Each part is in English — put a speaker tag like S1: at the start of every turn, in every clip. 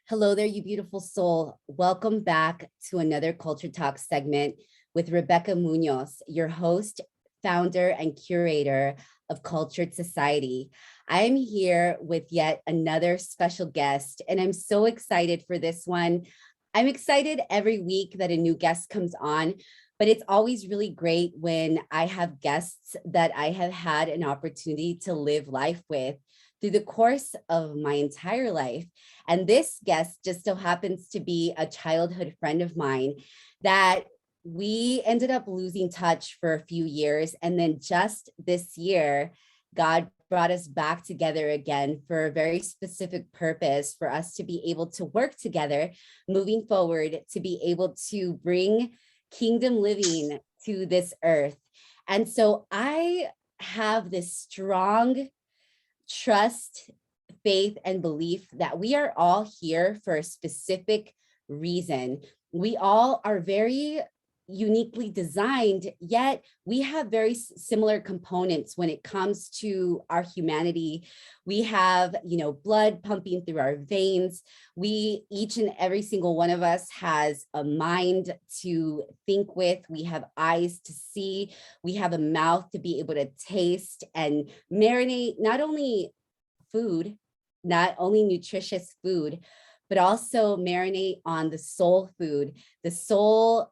S1: Hello there, you beautiful soul. Welcome back to another Culture Talk segment with Rebecca Munoz, your host, founder, and curator of Cultured Society. I'm here with yet another special guest, and I'm so excited for this one. I'm excited every week that a new guest comes on, but it's always really great when I have guests that I have had an opportunity to live life with through the course of my entire life. And this guest just so happens to be a childhood friend of mine that we ended up losing touch for a few years. And then just this year, God brought us back together again for a very specific purpose for us to be able to work together moving forward, to be able to bring kingdom living to this earth. And so I have this strong trust, faith, and belief that we are all here for a specific reason. We all are very uniquely designed, yet we have very similar components when it comes to our humanity. We have, blood pumping through our veins. We, each and every single one of us, has a mind to think with. We have eyes to see. We have a mouth to be able to taste and marinate not only food, not only nutritious food, but also marinate on the soul food. The soul,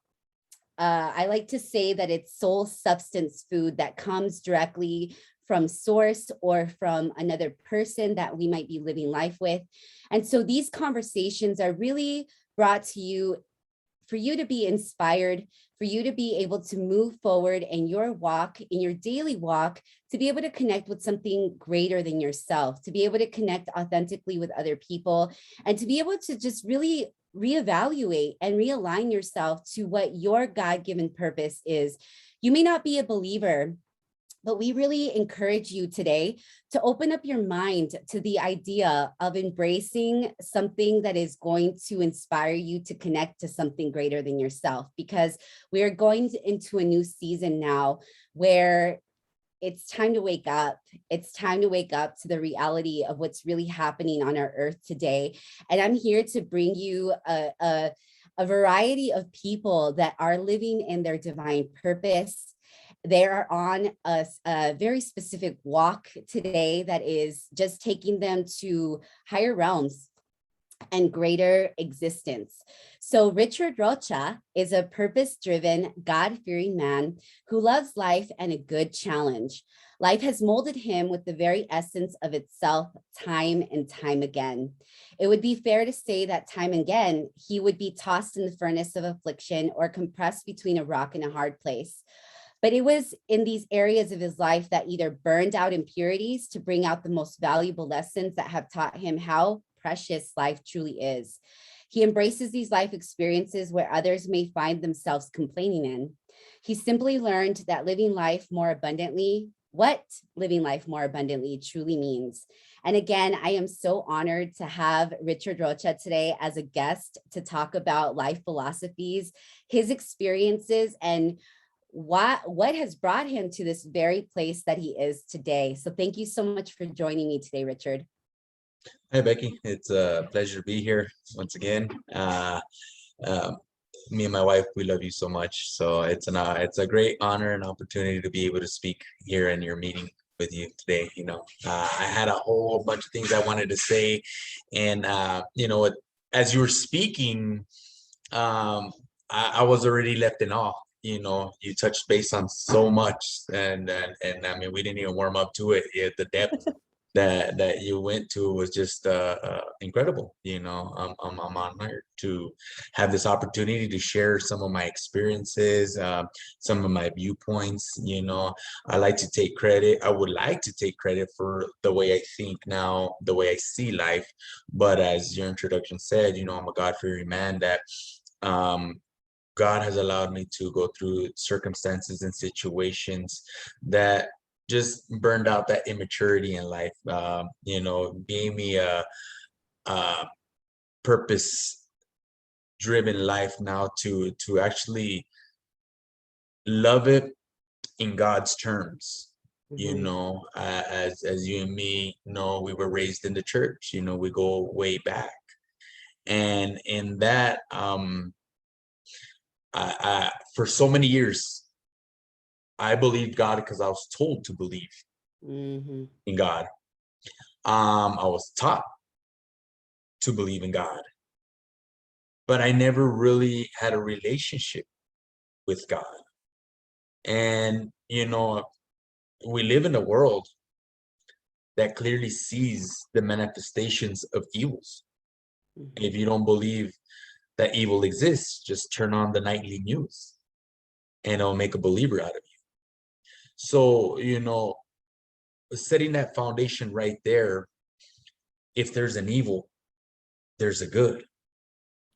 S1: I like to say that it's soul substance food that comes directly from source or from another person that we might be living life with. And so these conversations are really brought to you for you to be inspired, for you to be able to move forward in your walk, in your daily walk, to be able to connect with something greater than yourself, to be able to connect authentically with other people, and to be able to just really reevaluate and realign yourself to what your God-given purpose is. You may not be a believer, but we really encourage you today to open up your mind to the idea of embracing something that is going to inspire you to connect to something greater than yourself, because we are going into a new season now where it's time to wake up. It's time to wake up to the reality of what's really happening on our earth today. And I'm here to bring you a variety of people that are living in their divine purpose. They are on a very specific walk today that is just taking them to higher realms and greater existence. So Richard Rocha is a purpose-driven, God-fearing man who loves life and a good challenge. Life has molded him with the very essence of itself time and time again. It would be fair to say that time and again, he would be tossed in the furnace of affliction or compressed between a rock and a hard place. But it was in these areas of his life that either burned out impurities to bring out the most valuable lessons that have taught him how precious life truly is. He embraces these life experiences where others may find themselves complaining in. He simply learned that living life more abundantly, what living life more abundantly truly means. And again, I am so honored to have Richard Rocha today as a guest to talk about life philosophies, his experiences, and what has brought him to this very place that he is today. So thank you so much for joining me today, Richard.
S2: Hi, Becky. It's a pleasure to be here once again. Me and my wife, we love you so much. So it's a great honor and opportunity to be able to speak here in your meeting with you today. I had a whole bunch of things I wanted to say, and as you were speaking, I was already left in awe. You touched base on so much, and I mean, we didn't even warm up to it yet. The depth that you went to was just incredible. I'm honored to have this opportunity to share some of my experiences, some of my viewpoints. I like to take credit. I would like to take credit for the way I think now, the way I see life. But as your introduction said, I'm a God-fearing man that God has allowed me to go through circumstances and situations that just burned out that immaturity in life. Gave me a purpose-driven life now to actually love it in God's terms. As you and me know, we were raised in the church. We go way back. And in that, for so many years, I believed God because I was told to believe
S1: Mm-hmm.
S2: in God. I was taught to believe in God, but I never really had a relationship with God. And, we live in a world that clearly sees the manifestations of evils.
S1: Mm-hmm.
S2: If you don't believe that evil exists, just turn on the nightly news and it'll make a believer out of you. So, setting that foundation right there, if there's an evil, there's a good.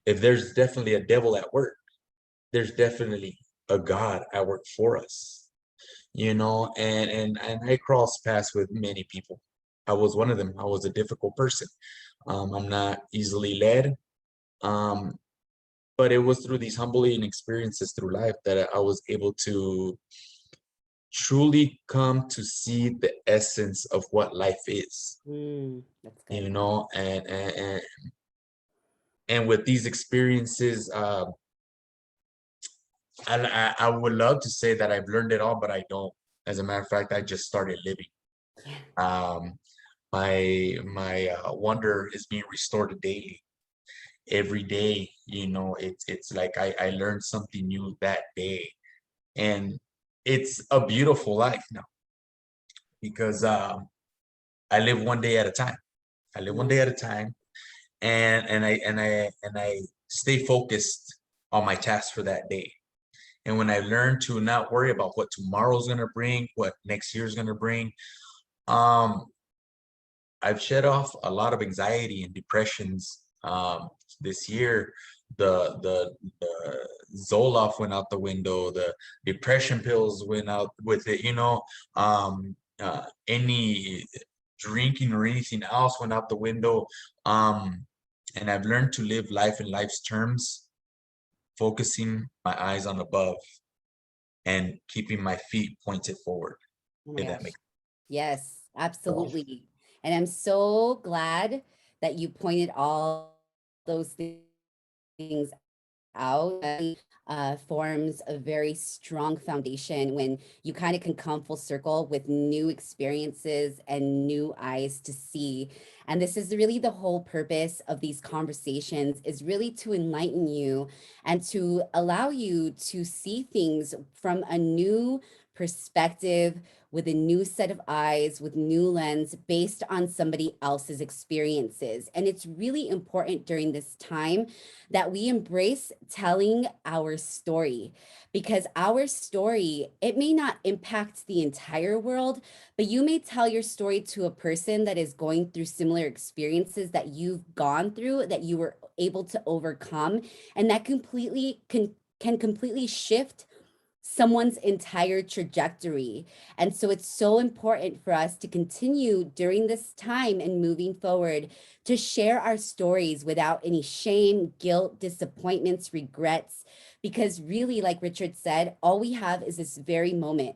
S2: If there's definitely a devil at work, there's definitely a God at work for us. And I crossed paths with many people. I was one of them. I was a difficult person. I'm not easily led. Um, but it was through these humbling experiences through life that I was able to truly come to see the essence of what life is.
S1: That's good.
S2: And with these experiences, I would love to say that I've learned it all, but I don't. As a matter of fact, I just started living.
S1: Yeah.
S2: Um, my wonder is being restored daily. Every day, it's like I learned something new that day, and it's a beautiful life now because I live one day at a time. I live one day
S1: Mm.
S2: at a time, and I stay focused on my tasks for that day. And when I learn to not worry about what tomorrow's gonna bring, what next year's gonna bring, um, I've shed off a lot of anxiety and depressions. This year, the Zoloft went out the window, the depression pills went out with it, any drinking or anything else went out the window. And I've learned to live life in life's terms, focusing my eyes on above and keeping my feet pointed forward,
S1: Oh my
S2: if that
S1: gosh.
S2: makes
S1: Yes,
S2: sense.
S1: absolutely. And I'm so glad that you pointed all those things out. Forms a very strong foundation when you kind of can come full circle with new experiences and new eyes to see. And this is really the whole purpose of these conversations, is really to enlighten you and to allow you to see things from a new perspective, with a new set of eyes, with new lens based on somebody else's experiences. And it's really important during this time that we embrace telling our story, because our story, it may not impact the entire world, but you may tell your story to a person that is going through similar experiences that you've gone through, that you were able to overcome, and that completely can completely shift someone's entire trajectory. And so it's so important for us to continue during this time and moving forward to share our stories without any shame, guilt, disappointments, regrets, because really, like Richard said, all we have is this very moment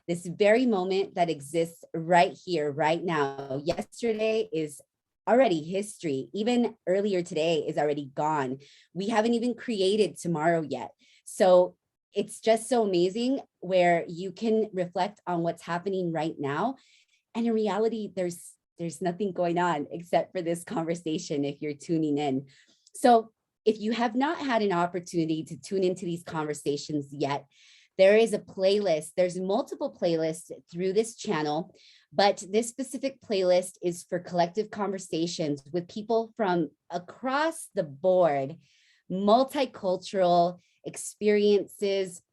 S1: that exists right here, right now. Yesterday is already history. Even earlier today is already gone. We haven't even created tomorrow yet. So it's just so amazing where you can reflect on what's happening right now. And in reality, there's nothing going on except for this conversation if you're tuning in. So if you have not had an opportunity to tune into these conversations yet, there is a playlist. There's multiple playlists through this channel, but this specific playlist is for collective conversations with people from across the board, multicultural experiences,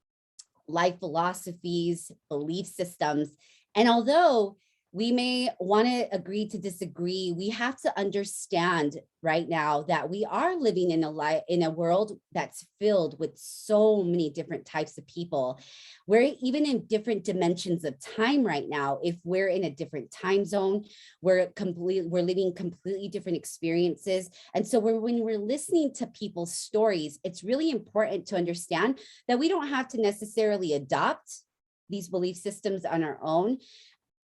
S1: life philosophies, belief systems. And although we may want to agree to disagree, we have to understand right now that we are living in a world that's filled with so many different types of people. We're even in different dimensions of time right now. If we're in a different time zone, we're living completely different experiences. And so when we're listening to people's stories, it's really important to understand that we don't have to necessarily adopt these belief systems on our own.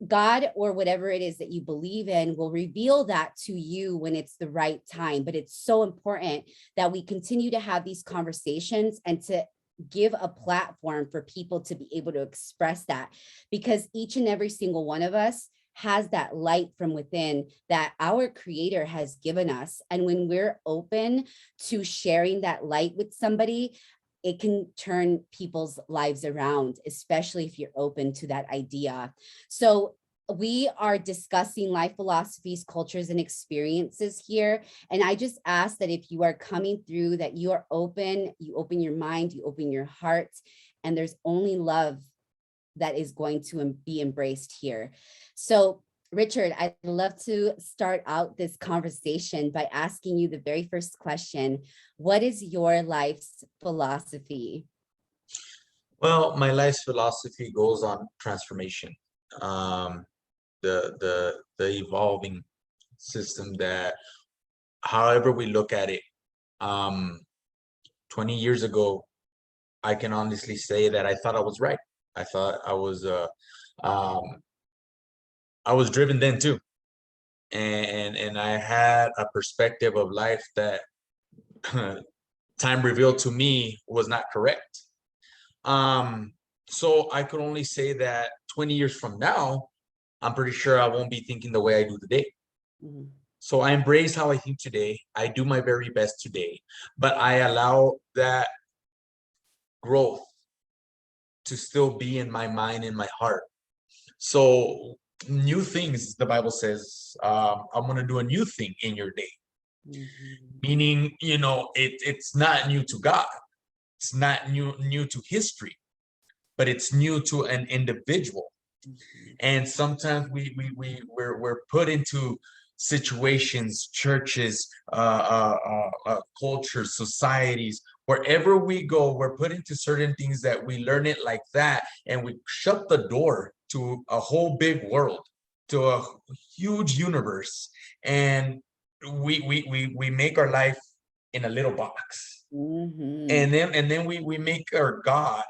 S1: God or whatever it is that you believe in will reveal that to you when it's the right time. But it's so important that we continue to have these conversations and to give a platform for people to be able to express that, because each and every single one of us has that light from within that our creator has given us. And when we're open to sharing that light with somebody, it can turn people's lives around, especially if you're open to that idea. So we are discussing life philosophies, cultures, and experiences here. And I just ask that if you are coming through, that you are open, you open your mind, you open your heart, and there's only love that is going to be embraced here. So Richard, I'd love to start out this conversation by asking you the very first question. What is your life's philosophy?
S2: Well, my life's philosophy goes on transformation. Um, the evolving system that, however we look at it, 20 years ago, I can honestly say that I thought I was right. I thought um, I was driven then too, and I had a perspective of life that time revealed to me was not correct. So I could only say that 20 years from now, I'm pretty sure I won't be thinking the way I do today.
S1: Mhm.
S2: So I embrace how I think today. I do my very best today, but I allow that growth to still be in my mind and my heart. So new things, the Bible says, I'm going to do a new thing in your day.
S1: Mhm.
S2: Meaning, it's not new to God. It's not new to history, but it's new to an individual.
S1: Mhm.
S2: And sometimes we're put into situations, churches, cultures, societies, wherever we go, we're put into certain things that we learn it like that, and we shut the door to a whole big world, to a huge universe, and we make our life in a little box,
S1: Mhm.
S2: and then we make our God,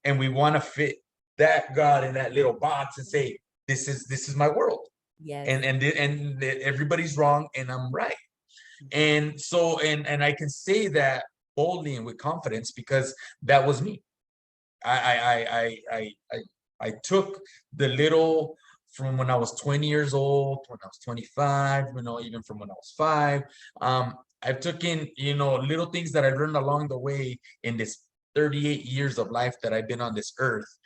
S2: and we want to fit that God in that little box and say, this is my world,
S1: Yes.
S2: and everybody's wrong and I'm right. And so, and I can say that boldly and with confidence because that was me. I took the little from when I was 20 years old, when I was 25, even from when I was 5. I've taken, little things that I learned along the way in this 38 years of life that I've been on this earth,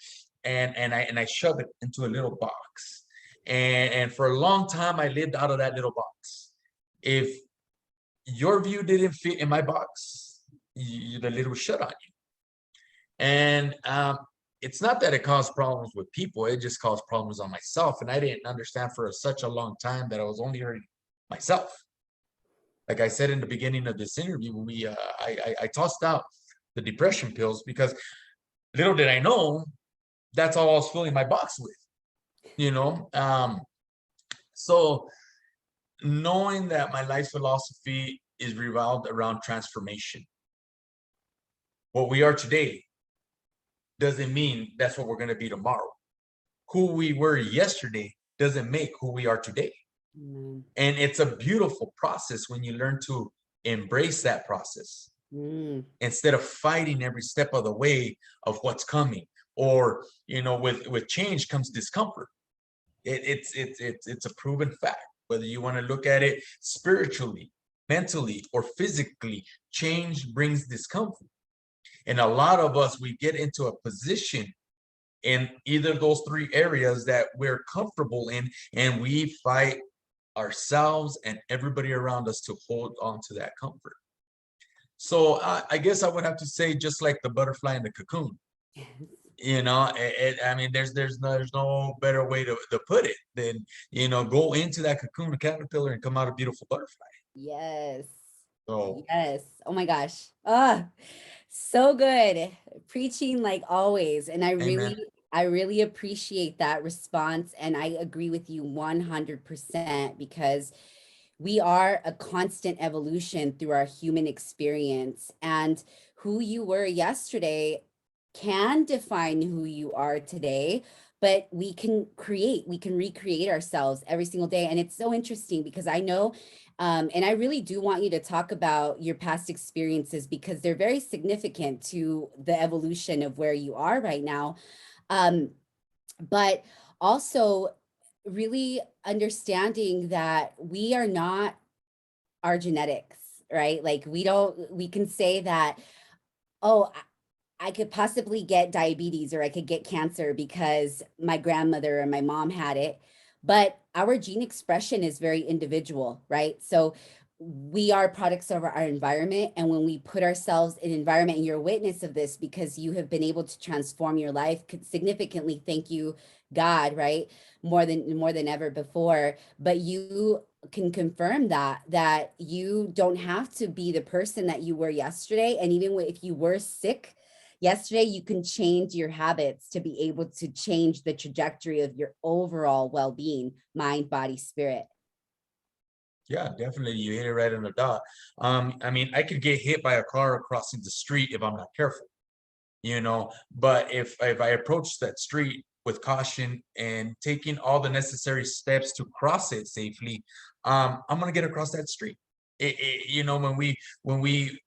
S2: and I shove it into a little box. And for a long time, I lived out of that little box. If your view didn't fit in my box, the lid was shut on you. And it's not that it caused problems with people, it just caused problems on myself. And I didn't understand for such a long time that I was only hurting myself. Like I said in the beginning of this interview, I tossed out the depression pills because little did I know that's all I was filling my box with, you know. So knowing that my life philosophy is revolved around transformation. What we are today doesn't mean that's what we're going to be tomorrow. Who we were yesterday doesn't make who we are today.
S1: Amen.
S2: And it's a beautiful process when you learn to embrace that process
S1: Mm.
S2: instead of fighting every step of the way of what's coming. Or, with change comes discomfort. It's a proven fact. Whether you want to look at it spiritually, mentally, or physically, change brings discomfort. And a lot of us, we get into a position in either of those 3 areas that we're comfortable in, and we fight ourselves and everybody around us to hold on to that comfort. So I guess I would have to say, just like the butterfly in the cocoon,
S1: Yes.
S2: I mean, there's no better way to put it than, go into that cocoon, a caterpillar, and come out a beautiful butterfly.
S1: Yes.
S2: So,
S1: Yes. Oh my gosh. Ah, so good. Preaching like always. And
S2: amen.
S1: I really appreciate that response. And I agree with you 100% because we are a constant evolution through our human experience. And who you were yesterday can define who you are today, but we can recreate ourselves every single day. And it's so interesting because I know, and I really do want you to talk about your past experiences because they're very significant to the evolution of where you are right now. But also really understanding that we are not our genetics, right? Like we can say that, oh, I could possibly get diabetes or I could get cancer because my grandmother or my mom had it. But our gene expression is very individual, right? So we are products of our environment. And when we put ourselves in environment, and you're a witness of this because you have been able to transform your life significantly, thank you, God, right? More than ever before. But you can confirm that you don't have to be the person that you were yesterday. And even if you were sick yesterday, you can change your habits to be able to change the trajectory of your overall well-being, mind, body, spirit.
S2: Yeah, definitely. You hit it right on the dot. I mean, I could get hit by a car crossing the street if I'm not careful, but if I approach that street with caution and taking all the necessary steps to cross it safely, I'm gonna get across that street. When we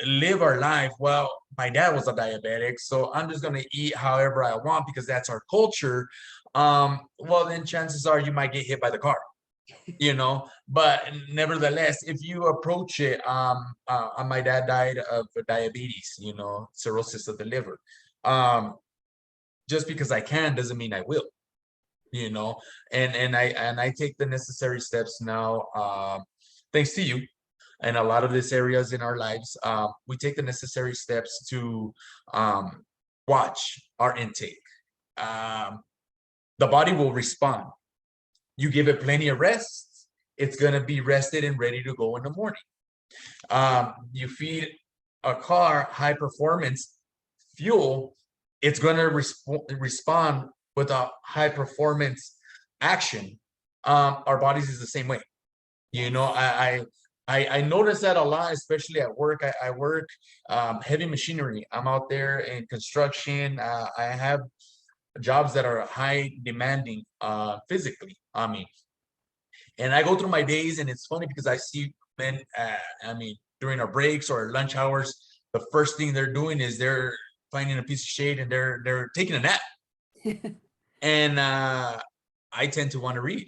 S2: live our life, well, my dad was a diabetic, so I'm just gonna eat however I want because that's our culture. Well, then chances are you might get hit by the car, but nevertheless, if you approach it, my dad died of diabetes, cirrhosis of the liver. um just because I can doesn't mean I will, you know and I take the necessary steps now, thanks to you and a lot of these areas in our lives. We take the necessary steps to watch our intake. um the body will respond. You give it plenty of rest, it's going to be rested and ready to go in the morning. You feed a car high performance fuel, it's going to respond with a high performance action. Our bodies is the same way.
S1: Yes.
S2: I notice that a lot, especially at work. I work heavy machinery. I'm out there in construction. I have jobs that are high demanding physically. And I go through my days, and it's funny because I see men. During our breaks or lunch hours, the first thing they're doing is they're finding a piece of shade and they're taking a nap. And I tend to want to read.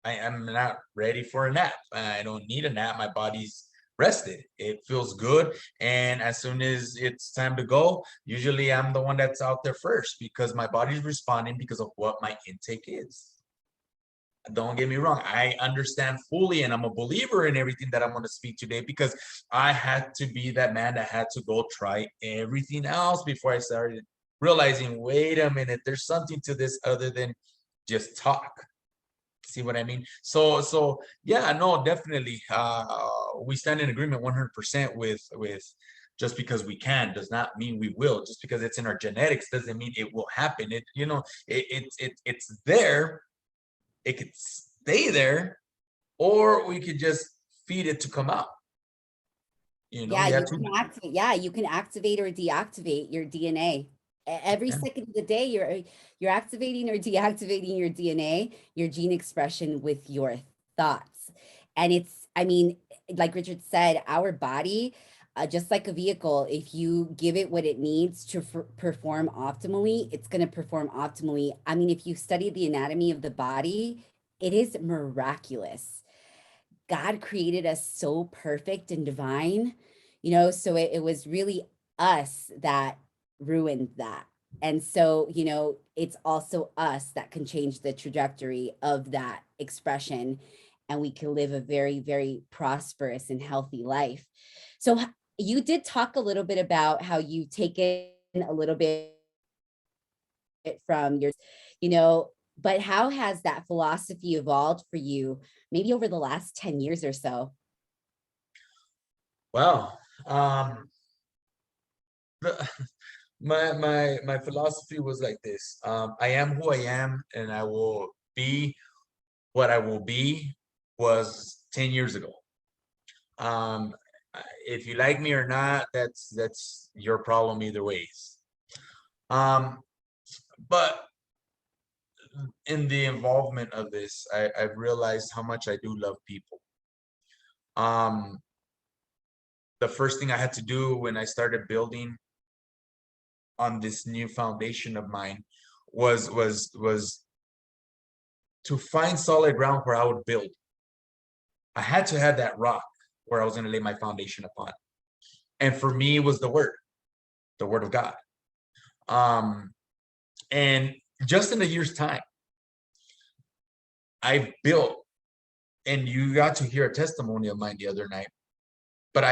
S2: I am not ready for a nap. I don't need a nap. My body's rested. It feels good. And as soon as it's time to go, usually I'm the one that's out there first because my body's responding because of what my intake is. Don't get me wrong, I understand fully, and I'm a believer in everything that I'm going to speak today because I had to be that man that had to go try everything else before I started realizing, wait a minute, there's something to this other than just talk. See what I mean? So yeah, no, definitely. We stand in agreement 100% with just because we can does not mean we will. Just because it's in our genetics doesn't mean it will happen. It's there. It could stay there, or we could just feed it to come out.
S1: Yeah,
S2: You have
S1: you
S2: two.
S1: can activate. Yeah, you can activate or deactivate your DNA. Every
S2: Yeah.
S1: second of the day, you're activating or deactivating your DNA, your gene expression with your thoughts. And it's, I mean, like Richard said, our body, just like a vehicle, if you give it what it needs to perform optimally, it's going to perform optimally. I mean, if you study the anatomy of the body, it is miraculous. God created us so perfect and divine, so it was really us that ruined that. And so, it's also us that can change the trajectory of that expression, and we can live a very, very prosperous and healthy life. So, you did talk a little bit about how you've taken a little bit from your, you know, but how has that philosophy evolved for you, maybe over the last 10 years or so?
S2: Well, the, my philosophy was like this. I am who I am, and I will be what I will be. Was 10 years ago. Um, if you like me or not, that's your problem either ways. Um, but in the involvement of this, I've realized how much I do love people. Um, the first thing I had to do when I started building on this new foundation of mine was to find solid ground where I would build. I had to have that rock where I was going to lay my foundation upon. And for me, it was the word of God. And just in a year's time, I built, and you got to hear a testimony of mine the other night, but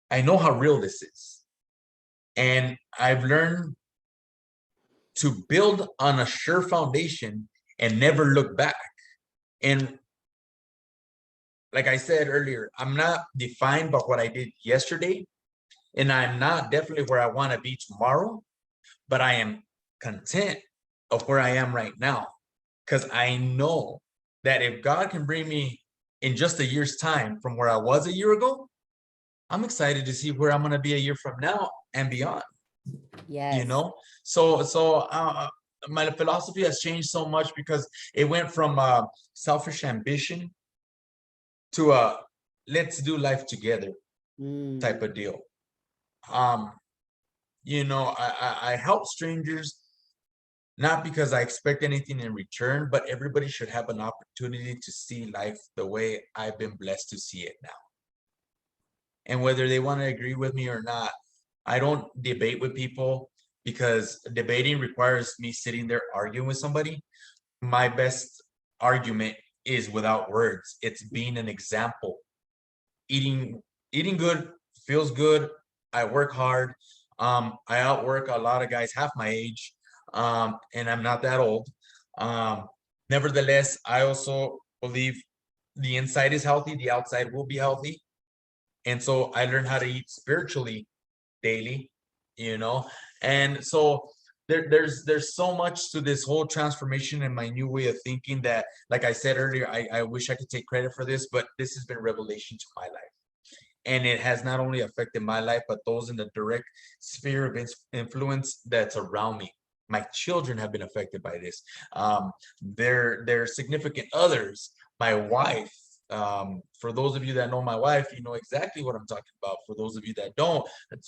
S2: I know how real this is. And I've learned to build on a sure foundation and never look back. And like I said earlier, I'm not defined by what I did yesterday, and I'm not definitely where I want to be tomorrow, but I am content of where I am right now, because I know that if God can bring me in just a year's time from where I was a year ago, I'm excited to see where I'm going to be a year from now and beyond.
S1: Yes.
S2: So my philosophy has changed so much, because it went from selfish ambition to a let's do life together type of deal. I help strangers not because I expect anything in return, but everybody should have an opportunity to see life the way I've been blessed to see it now. And whether they want to agree with me or not, I don't debate with people, because debating requires me sitting there arguing with somebody. My best argument is without words. It's being an example. Eating good feels good. I work hard. I outwork a lot of guys half my age, and I'm not that old. Nevertheless, I also believe the inside is healthy, the outside will be healthy. And so I learned how to eat spiritually daily, and so there's so much to this whole transformation and my new way of thinking that, like I said earlier, I wish I could take credit for this, but this has been revelation to my life. And it has not only affected my life, but those in the direct sphere of influence that's around me. My children have been affected by this. Their significant others, my wife. For those of you that know my wife, you know exactly what I'm talking about. For those of you that don't,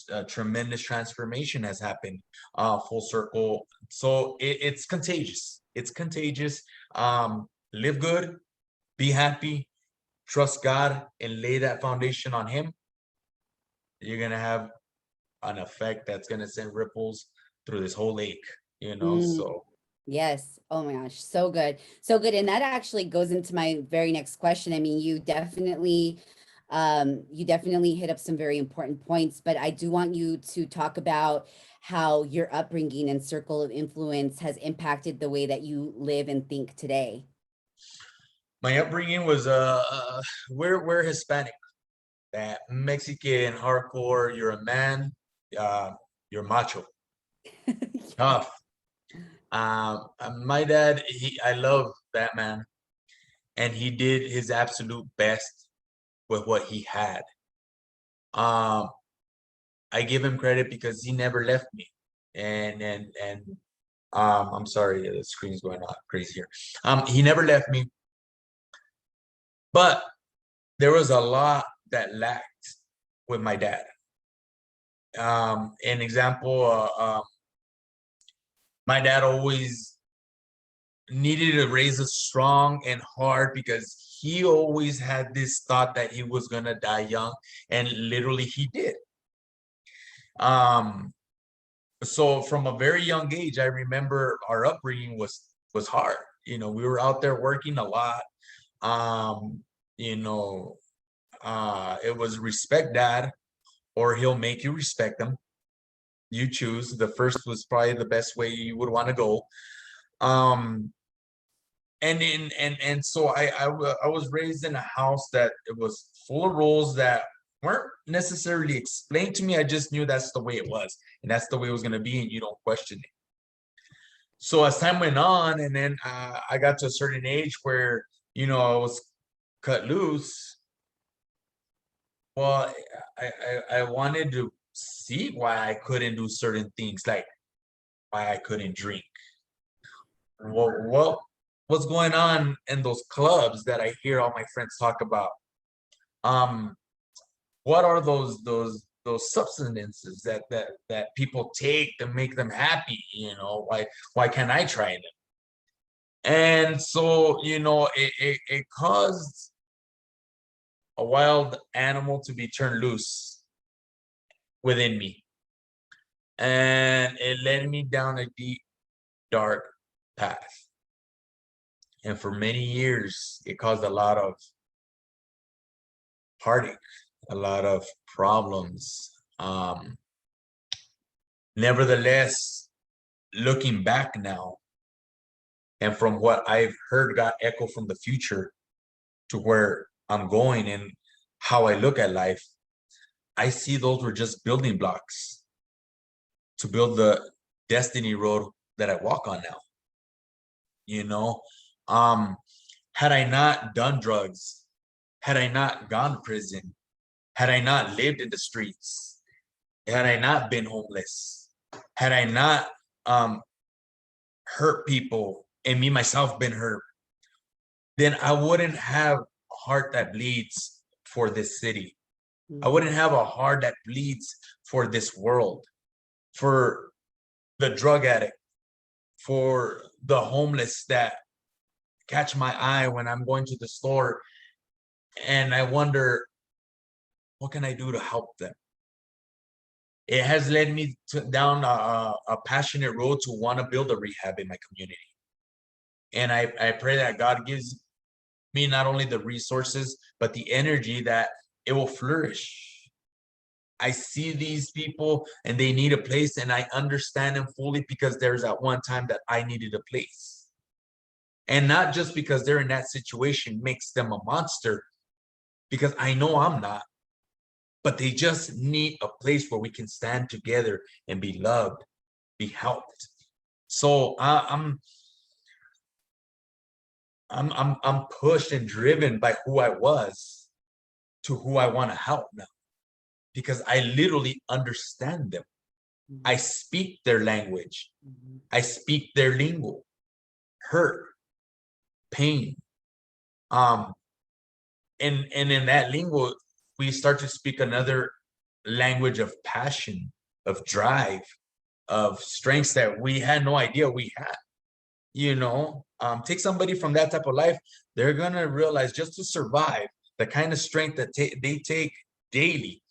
S2: a tremendous transformation has happened, full circle. So it's contagious. It's contagious. Live good, be happy, trust God, and lay that foundation on Him. You're gonna have an effect that's gonna send ripples through this whole lake,
S1: Mm.
S2: so
S1: Yes. Oh my gosh. So good. So good. And that actually goes into my very next question. I mean, you definitely hit up some very important points, but I do want you to talk about how your upbringing and circle of influence has impacted the way that you live and think today.
S2: my upbringing was we're Hispanic, that Mexican hardcore. You're a man, uh, you're macho,
S1: Yes.
S2: tough. My dad, I love that man, and he did his absolute best with what he had. Um, I give him credit because he never left me, and I'm sorry, the screen's going on crazy here. He never left me, but there was a lot that lacked with my dad. An example, my dad always needed to raise us strong and hard, because he always had this thought that he was gonna die young, and literally he did. So from a very young age, I remember our upbringing was hard. We were out there working a lot. Um, you know, it was respect dad, or he'll make you respect him. You choose. The first was probably the best way you would want to go. Um, and so I was raised in a house that it was full of rules that weren't necessarily explained to me. I just knew that's the way it was, and that's the way it was going to be, and you don't question it. So as time went on, and then I got to a certain age where I was cut loose. Well, I wanted to see why I couldn't do certain things, like why I couldn't drink, what's going on in those clubs that I hear all my friends talk about? Um, what are those substances that people take to make them happy? Why can't I try them? And so, it caused a wild animal to be turned loose within me. And it led me down a deep, dark path. And for many years, it caused a lot of heartache, a lot of problems. Nevertheless, looking back now, and from what I've heard got echo from the future to where I'm going and how I look at life, I see those were just building blocks to build the destiny road that I walk on now. You know, um, had I not done drugs, had I not gone to prison, had I not lived in the streets, had I not been homeless, had I not hurt people and me myself been hurt, then I wouldn't have a heart that bleeds for this city. I wouldn't have a heart that bleeds for this world, for the drug addict, for the homeless that catch my eye when I'm going to the store and I wonder, what can I do to help them? It has led me down a passionate road to want to build a rehab in my community. And I pray that God gives me not only the resources, but the energy that it will flourish. I see these people and they need a place, and I understand them fully because there's at one time that I needed a place. And not just because they're in that situation makes them a monster, because I know I'm not, but they just need a place where we can stand together and be loved, be helped. So I'm pushed and driven by who I was to who I want to help now, because I literally understand them. I speak their language. I speak their lingo, hurt, pain. And in that lingo, we start to speak another language of passion, of drive, of strengths that we had no idea we had. Take somebody from that type of life, they're gonna realize just to survive, the kind of strength that they take daily.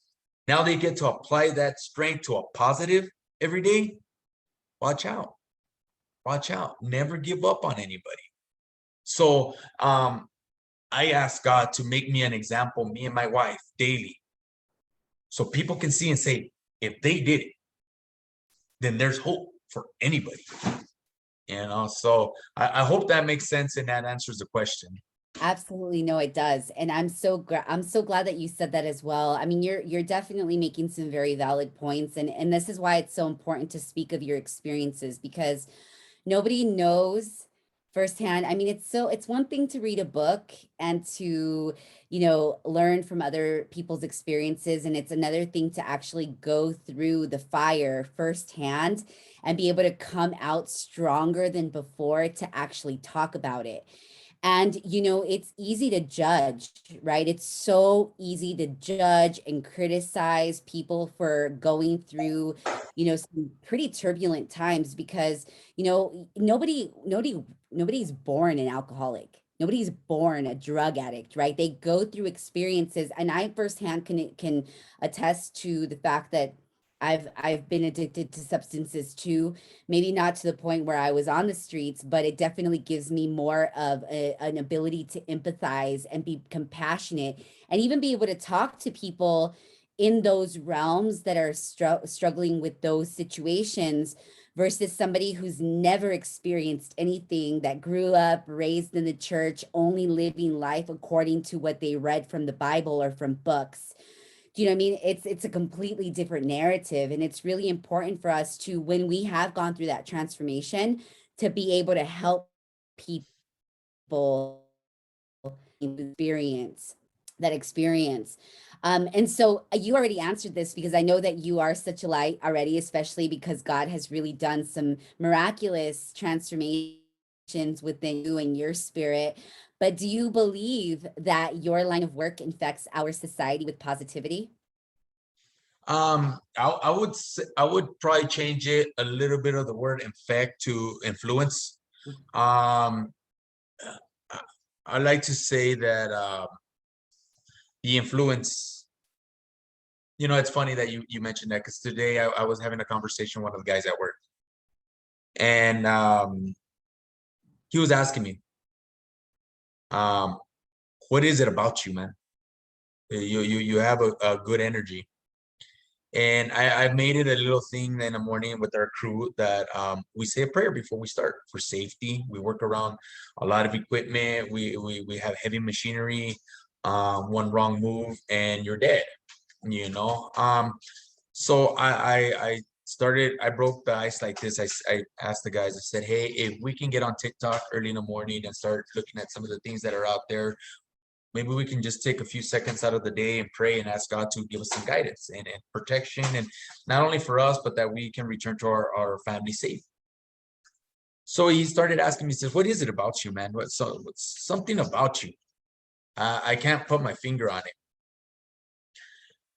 S2: Now they get to apply that strength to a positive every day. Watch out. Watch out. Never give up on anybody. So I ask God to make me an example, me and my wife, daily. So people can see and say, if they did it, then there's hope for anybody. So I hope that makes sense and that answers the question.
S1: Absolutely. No, it does. And I'm so glad that you said that as well. I mean, you're definitely making some very valid points, and this is why it's so important to speak of your experiences, because nobody knows firsthand. I mean, it's one thing to read a book and to, learn from other people's experiences, and it's another thing to actually go through the fire firsthand and be able to come out stronger than before to actually talk about it. And, it's easy to judge, right? It's so easy to judge and criticize people for going through, some pretty turbulent times, because, nobody's born an alcoholic. Nobody's born a drug addict, right? They go through experiences. And I firsthand can attest to the fact that I've been addicted to substances too. Maybe not to the point where I was on the streets, but it definitely gives me more of an ability to empathize and be compassionate, and even be able to talk to people in those realms that are struggling with those situations, versus somebody who's never experienced anything, that grew up raised in the church, only living life according to what they read from the Bible or from books. Do you know what I mean? It's a completely different narrative, and it's really important for us to, when we have gone through that transformation, to be able to help people experience that experience. And so you already answered this, because I know that you are such a light already, especially because God has really done some miraculous transformation within you and your spirit. But do you believe that your line of work infects our society with positivity?
S2: I would say, I would probably change it a little bit of the word infect to influence. Um, I, I like to say that the influence. It's funny that you mentioned that because today I was having a conversation with one of the guys at work, and he was asking me, um, "What is it about you, man? You have a good energy." And I've made it a little thing in the morning with our crew that we say a prayer before we start for safety. We work around a lot of equipment. We have heavy machinery. One wrong move and you're dead. So I broke the ice like this. I asked the guys. I said, "Hey, if we can get on TikTok early in the morning and start looking at some of the things that are out there, maybe we can just take a few seconds out of the day and pray and ask God to give us some guidance and protection, and not only for us, but that we can return to our family safe." So he started asking me, he says, "What is it about you, man? What's something about you? I can't put my finger on it."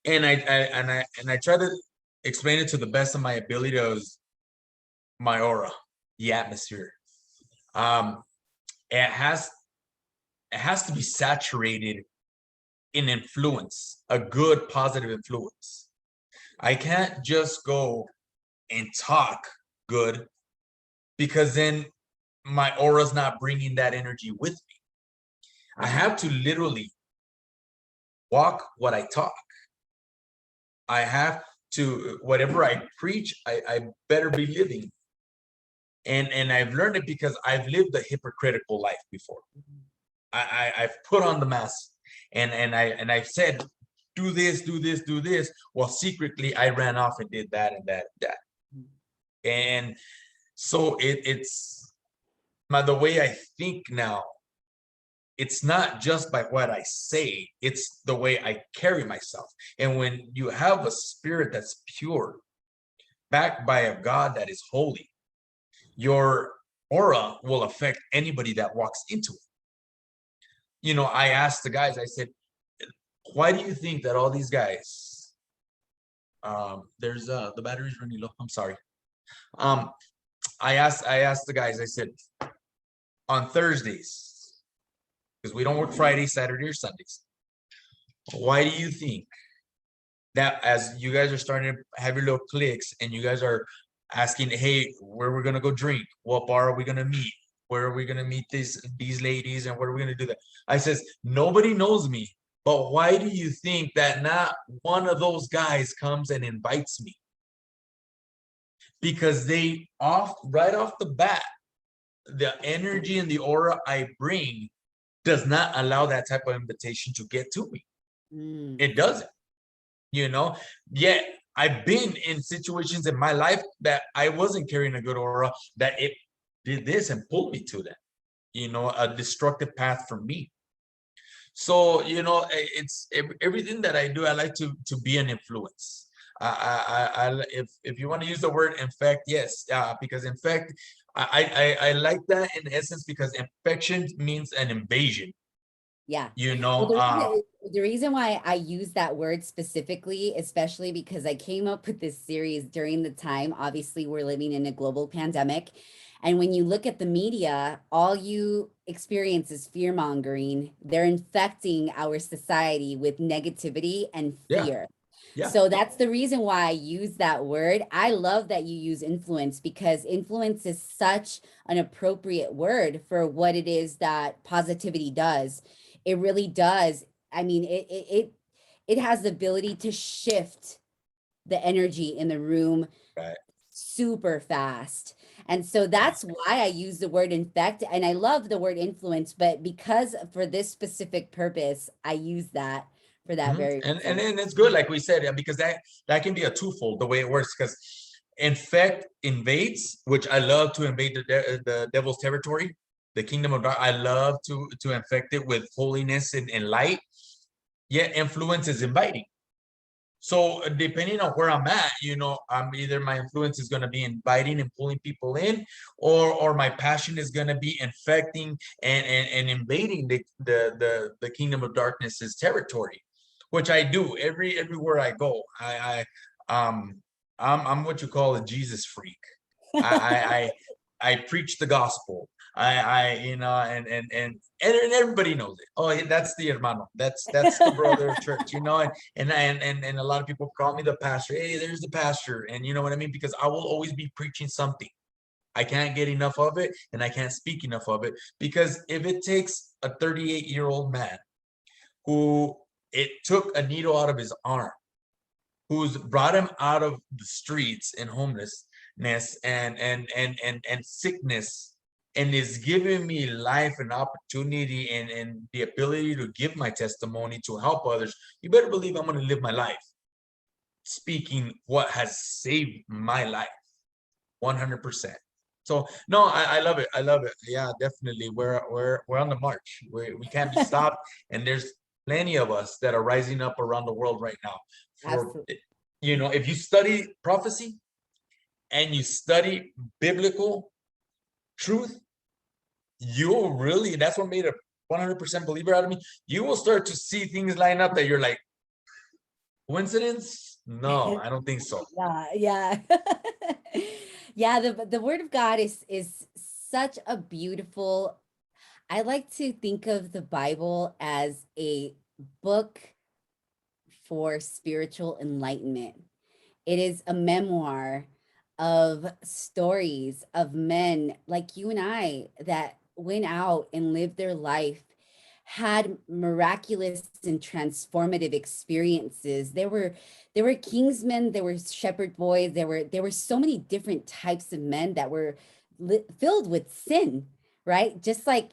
S2: And I try to explain it to the best of my ability as my aura, the atmosphere. Um, it has to be saturated in influence, a good positive influence. I can't just go and talk good because then my aura's not bringing that energy with me. I have to literally walk what I talk. I have to, whatever I preach, I better be living. And I've learned it because I've lived a hypocritical life before. I've put on the mask and I've said, do this, do this, do this. Well, secretly I ran off and did that and that and that. And so it's the way I think now. It's not just by what I say, it's the way I carry myself. And when you have a spirit that's pure, backed by a God that is holy, your aura will affect anybody that walks into it. I asked the guys, I said, "Why do you think that all these guys, there's the battery's running low, I'm sorry." I asked the guys, I said, on Thursdays, because we don't work Friday, Saturday, or Sundays, why do you think that as you guys are starting to have your little cliques and you guys are asking, hey, where we're gonna go drink, what bar are we gonna meet, where are we gonna meet these ladies, and what are we gonna do that? I says, nobody knows me, but why do you think that not one of those guys comes and invites me? Because right off the bat, the energy and the aura I bring does not allow that type of invitation to get to me. It doesn't. Yet I've been in situations in my life that I wasn't carrying a good aura, that it did this and pulled me to that, a destructive path for me. So, it's everything that I do, I like to be an influence. If you want to use the word infect, yes, because infect, I like that in essence, because infection means an invasion.
S1: Yeah.
S2: You
S1: Well,
S2: know,
S1: the reason why I use that word specifically, especially because I came up with this series during the time, obviously, we're living in a global pandemic. And when you look at the media, all you experience is fear mongering. They're infecting our society with negativity and
S2: yeah,
S1: fear.
S2: yeah,
S1: So that's the reason why I use that word. I love that you use influence, because influence is such an appropriate word for what it is that positivity does. It really does. I mean, it has the ability to shift the energy in the room
S2: right.
S1: super fast. And so that's why I use the word infect, and I love the word influence, but because for this specific purpose, I use that for that very
S2: And
S1: reason.
S2: then it's good, like we said, because that can be a twofold the way it works. Because infect invades, which I love to invade the devil's territory, the kingdom of dark. I love to infect it with holiness and light. Yet influence is inviting. So depending on where I'm at, I'm either my influence is going to be inviting and pulling people in, or my passion is going to be infecting and invading the kingdom of darkness's territory, which I do everywhere I go. I'm what you call a Jesus freak. I preach the gospel. And everybody knows it. Oh, that's the hermano. That's the brother of church. And a lot of people call me the pastor. Hey, there's the pastor, and you know what I mean, because I will always be preaching something. I can't get enough of it, and I can't speak enough of it, because if it takes a 38-year-old man who it took a needle out of his arm, who's brought him out of the streets and homelessness and sickness, and is giving me life and opportunity and the ability to give my testimony to help others, you better believe I'm going to live my life speaking what has saved my life 100%. So no, I love it. I love it. Yeah, definitely. We're on the march. We can't be stopped. And there's plenty of us that are rising up around the world right now.
S1: Absolutely.
S2: If you study prophecy and you study biblical truth, you'll really, that's what made a 100% believer out of me. You will start to see things line up that you're like, coincidence? No, I don't think so.
S1: Yeah. Yeah, the word of God is such a beautiful, I like to think of the Bible as a book for spiritual enlightenment. It is a memoir of stories of men like you and I that went out and lived their life, had miraculous and transformative experiences. There were kingsmen, there were shepherd boys, there were so many different types of men that were filled with sin, right? Just like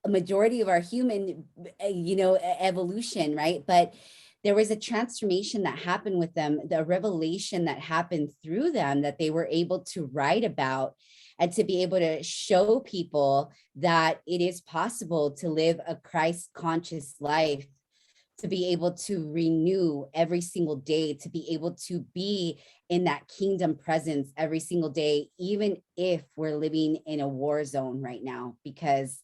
S1: a majority of our human evolution, right? But there was a transformation that happened with them, the revelation that happened through them, that they were able to write about and to be able to show people that it is possible to live a Christ conscious life, to be able to renew every single day, to be able to be in that kingdom presence every single day, even if we're living in a war zone right now, because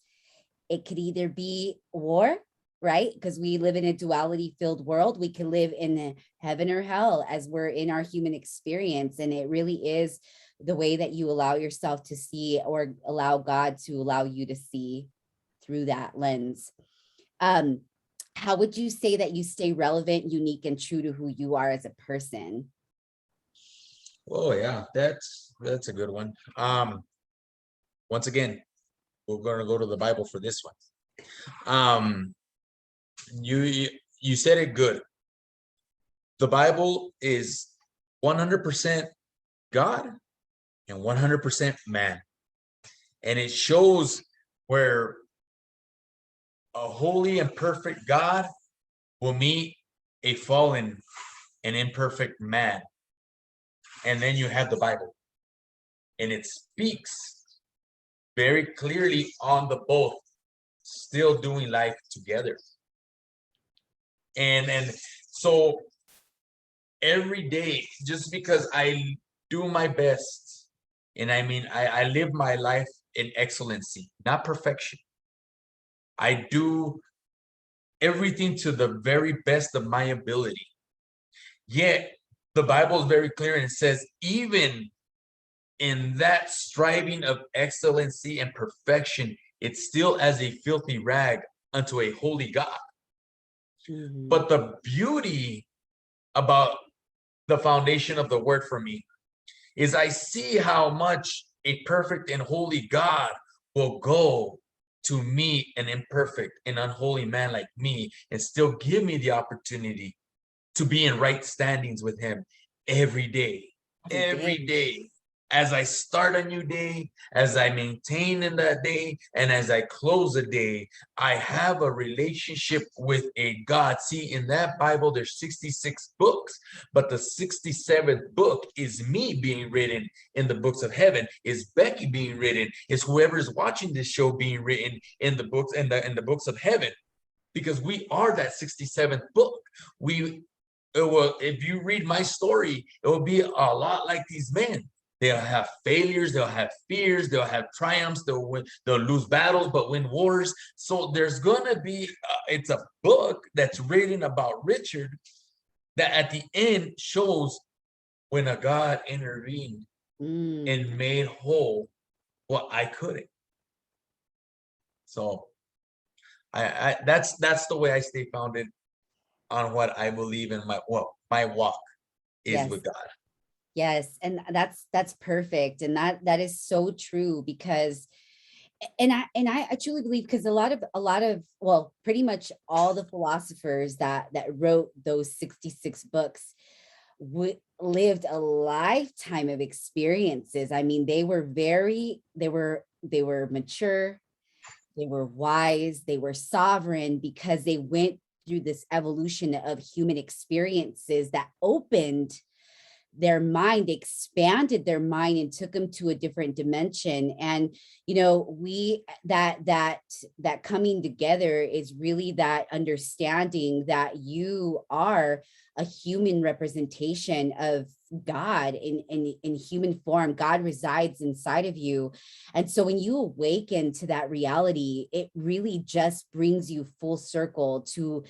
S1: it could either be war, right? Because we live in a duality filled world. We can live in heaven or hell as we're in our human experience. And it really is the way that you allow yourself to see, or allow God to allow you to see through that lens. How would you say that you stay relevant, unique, and true to who you are as a person?
S2: Oh yeah, that's a good one. Once again, we're going to go to the Bible for this one. You said it good. The Bible is 100% God and 100% man, and it shows where a holy and perfect God will meet a fallen and imperfect man. And then you have the Bible, and it speaks very clearly on the both still doing life together. And so every day, just because I do my best, and I live my life in excellency, not perfection. I do everything to the very best of my ability. Yet the Bible is very clear, and it says, even in that striving of excellency and perfection, it's still as a filthy rag unto a holy God. Mm-hmm. But the beauty about the foundation of the word for me is I see how much a perfect and holy God will go to meet an imperfect and unholy man like me, and still give me the opportunity to be in right standings with him every day. Every day. As I start a new day, as I maintain in that day, and as I close a day, I have a relationship with a God. See, in that Bible, there's 66 books, but the 67th book is me being written in the books of heaven, is Becky being written, is whoever's watching this show being written in the books, in the books of heaven, because we are that 67th book. if you read my story, it will be a lot like these men. They'll have failures, they'll have fears, they'll have triumphs, they'll win, they'll lose battles, but win wars. So there's gonna be, it's a book that's written about Richard that at the end shows when a God intervened and made whole what I couldn't. So I that's the way I stay founded on what I believe in my walk is
S1: Yes.
S2: with God.
S1: Yes, and that's perfect, and that is so true because, and I truly believe, because a lot of well, pretty much all the philosophers that wrote those 66 books lived a lifetime of experiences. I mean, they were mature, they were wise, they were sovereign, because they went through this evolution of human experiences that opened their mind, expanded their mind, and took them to a different dimension. And we that coming together is really that understanding that you are a human representation of God in human form. God resides inside of you. And so when you awaken to that reality, it really just brings you full circle to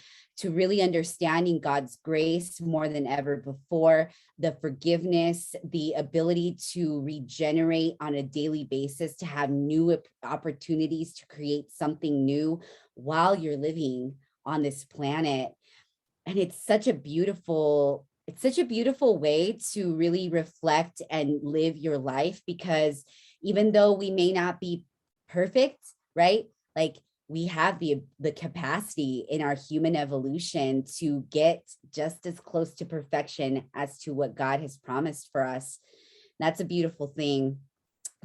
S1: really understanding God's grace more than ever before, the forgiveness, the ability to regenerate on a daily basis, to have new opportunities to create something new while you're living on this planet. And it's such a beautiful way to really reflect and live your life, because even though we may not be perfect, right? Like, we have the capacity in our human evolution to get just as close to perfection as to what God has promised for us. That's a beautiful thing.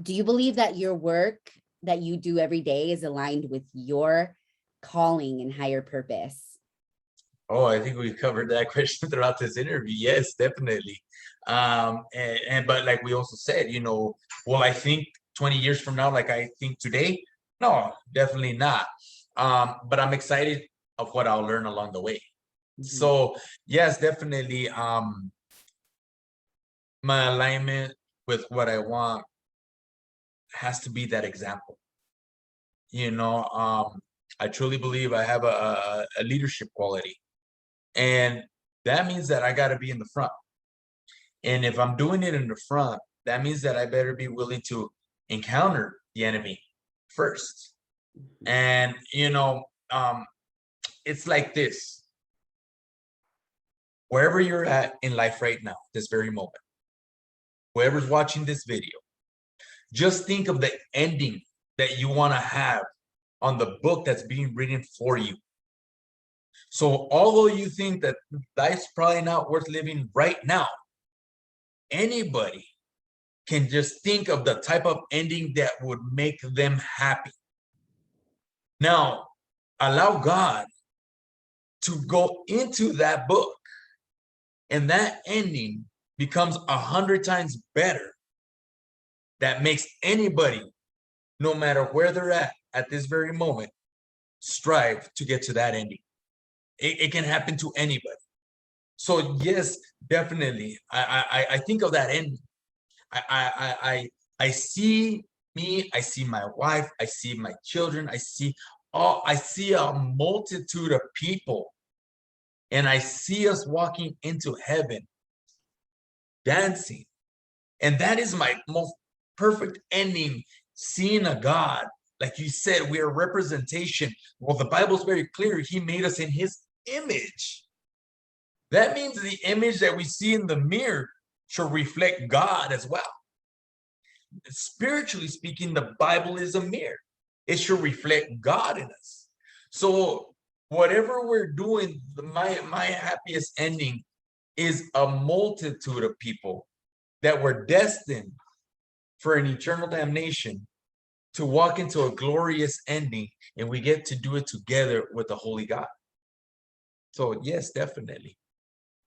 S1: Do you believe that your work that you do every day is aligned with your calling and higher purpose?
S2: Oh, I think we covered that question throughout this interview. Yes, definitely. And but like we also said, well, I think 20 years from now, like I think today, no, definitely not. But I'm excited of what I'll learn along the way.
S1: Mhm.
S2: So yes, definitely. My alignment with what I want has to be that example. I truly believe I have a leadership quality. And that means that I got to be in the front. And if I'm doing it in the front, that means that I better be willing to encounter the enemy first. And, it's like this: wherever you're at in life right now, this very moment, whoever's watching this video, just think of the ending that you want to have on the book that's being written for you. So, although you think that life's probably not worth living right now, anybody can just think of the type of ending that would make them happy. Now, allow God to go into that book, and that ending becomes 100 times better. That makes anybody, no matter where they're at this very moment, strive to get to that ending. It can happen to anybody. So yes, definitely. I think of that ending. I see me, I see my wife, I see my children, I see a multitude of people, and I see us walking into heaven, dancing. And that is my most perfect ending, seeing a God. Like you said, we are representation. Well, the Bible's very clear. He made us in his image. That means the image that we see in the mirror should reflect God as well. Spiritually speaking, the Bible is a mirror. It should reflect God in us. So whatever we're doing, my happiest ending is a multitude of people that were destined for an eternal damnation to walk into a glorious ending, and we get to do it together with the Holy God. So yes, definitely.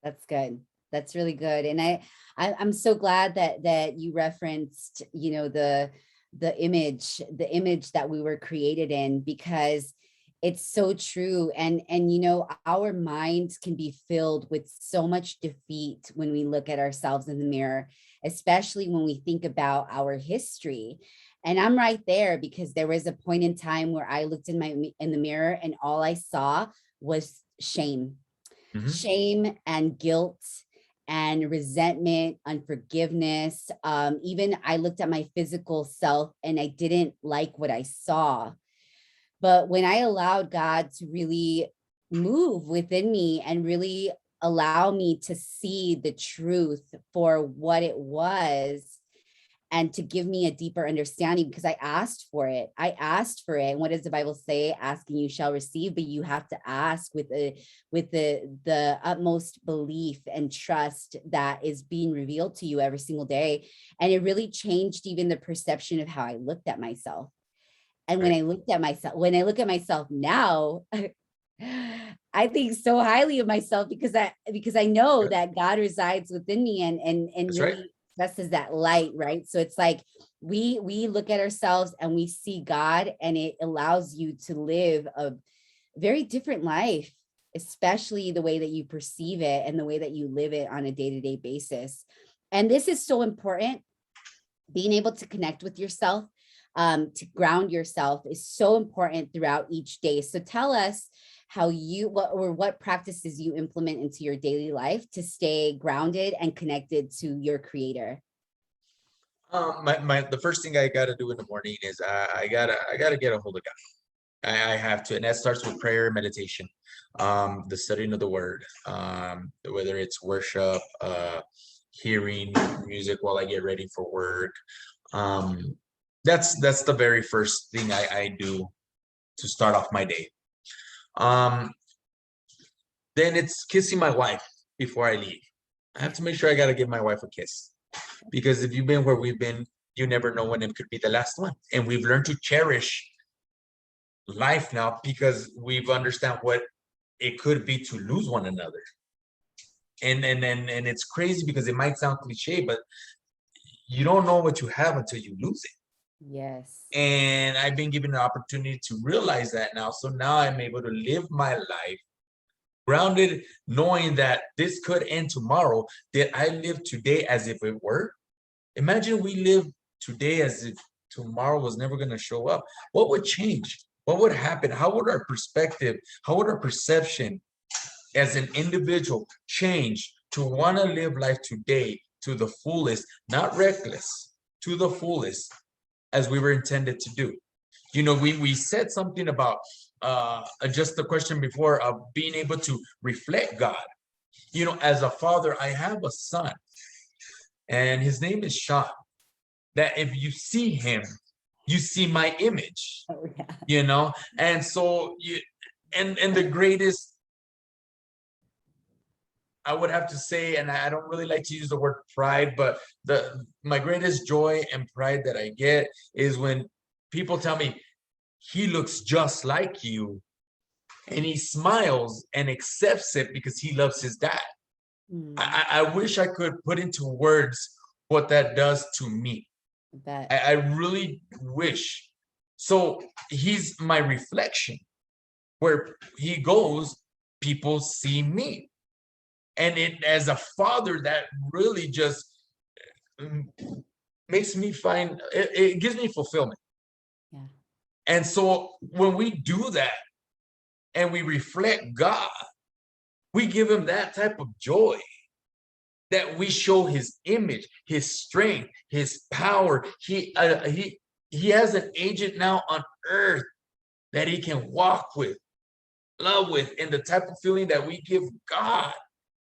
S1: That's good. That's really good. And I'm so glad that you referenced, the image that we were created in, because It's so true. And you know, our minds can be filled with so much defeat when we look at ourselves in the mirror, especially when we think about our history. And I'm right there because there was a point in time where I looked in the mirror and all I saw was shame.
S2: Mhm.
S1: Shame and guilt and resentment, unforgiveness. Even I looked at my physical self and I didn't like what I saw. But when I allowed God to really move within me and really allow me to see the truth for what it was and to give me a deeper understanding, because I asked for it. I asked for it. And what does the Bible say? Asking you shall receive, but you have to ask with the utmost belief and trust that is being revealed to you every single day. And it really changed even the perception of how I looked at myself. And
S2: Right.
S1: when I look at myself now, I think so highly of myself because I know
S2: Good.
S1: that God resides within me and
S2: That's right.
S1: really expresses that light, right? So it's like we look at ourselves and we see God, and it allows you to live a very different life, especially the way that you perceive it and the way that you live it on a day-to-day basis. And this is so important. Being able to connect with yourself, to ground yourself is so important throughout each day. So tell us how what practices you implement into your daily life to stay grounded and connected to your creator.
S2: The first thing I gotta do in the morning is I gotta get a hold of God. I have to, and that starts with prayer and meditation, the studying of the word, whether it's worship, hearing music while I get ready for work. Um, that's the very first thing I do to start off my day. Um, then it's kissing my wife before I leave. I have to make sure I gotta give my wife a kiss, because if you've been where we've been, you never know when it could be the last one. And we've learned to cherish life now because we've understand what it could be to lose one another. And it's crazy because it might sound cliche, but you don't know what you have until you lose it.
S1: Yes.
S2: And I've been given the opportunity to realize that now. So now I'm able to live my life grounded, knowing that this could end tomorrow, that I live today as if it were. Imagine we live today as if tomorrow was never going to show up. What would change? What would happen? How would our perspective, how would our perception as an individual change to want to live life today to the fullest, not reckless, to the fullest, as we were intended to do? You know, we said something about just the question before of being able to reflect God. You know, as a father, I have a son, and his name is Sean. That if you see him, you see my image.
S1: Oh yeah.
S2: You know, and so you, and the greatest, I would have to say, and I don't really like to use the word pride, but my greatest joy and pride that I get is when people tell me he looks just like you, and he smiles and accepts it because he loves his dad.
S1: Mm,
S2: I wish I could put into words what that does to me.
S1: I bet.
S2: I really wish. So he's my reflection. Where he goes, people see me. And it, as a father, that really just mm, makes me find it gives me fulfillment.
S1: Yeah.
S2: And so when we do that and we reflect God, we give him that type of joy, that we show his image, his strength, his power. He has an agent now on earth that he can walk with, love with, and the type of feeling that we give God.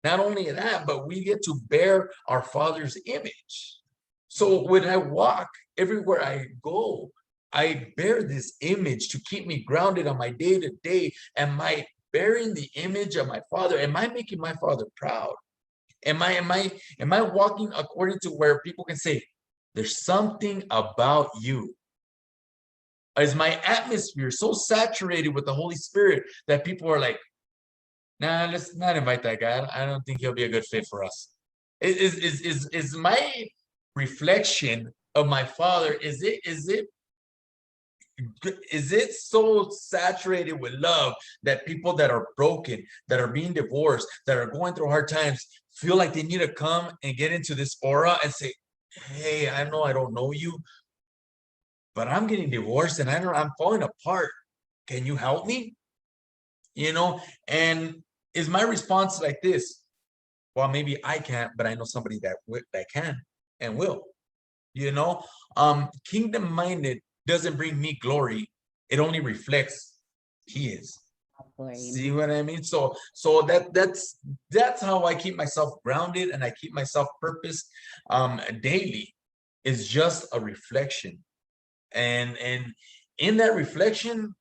S2: Not only that, but we get to bear our Father's image. So when I walk, everywhere I go, I bear this image to keep me grounded on my day to day. Am I bearing the image of my Father? Am I making my Father proud? Am I walking according to where people can say, there's something about you? Is my atmosphere so saturated with the Holy Spirit that people are like, nah, let's not invite that guy. I don't think he'll be a good fit for us. Is my reflection of my Father, is it is it so saturated with love that people that are broken, that are being divorced, that are going through hard times, feel like they need to come and get into this aura and say, hey, I know I don't know you, but I'm getting divorced and I'm falling apart. Can you help me? And is my response like this? Well, maybe I can't, but I know somebody that can and will. Kingdom minded doesn't bring me glory. It only reflects he is. See what I mean? So that's how I keep myself grounded and I keep myself purposed daily. Is just a reflection. And in that reflection,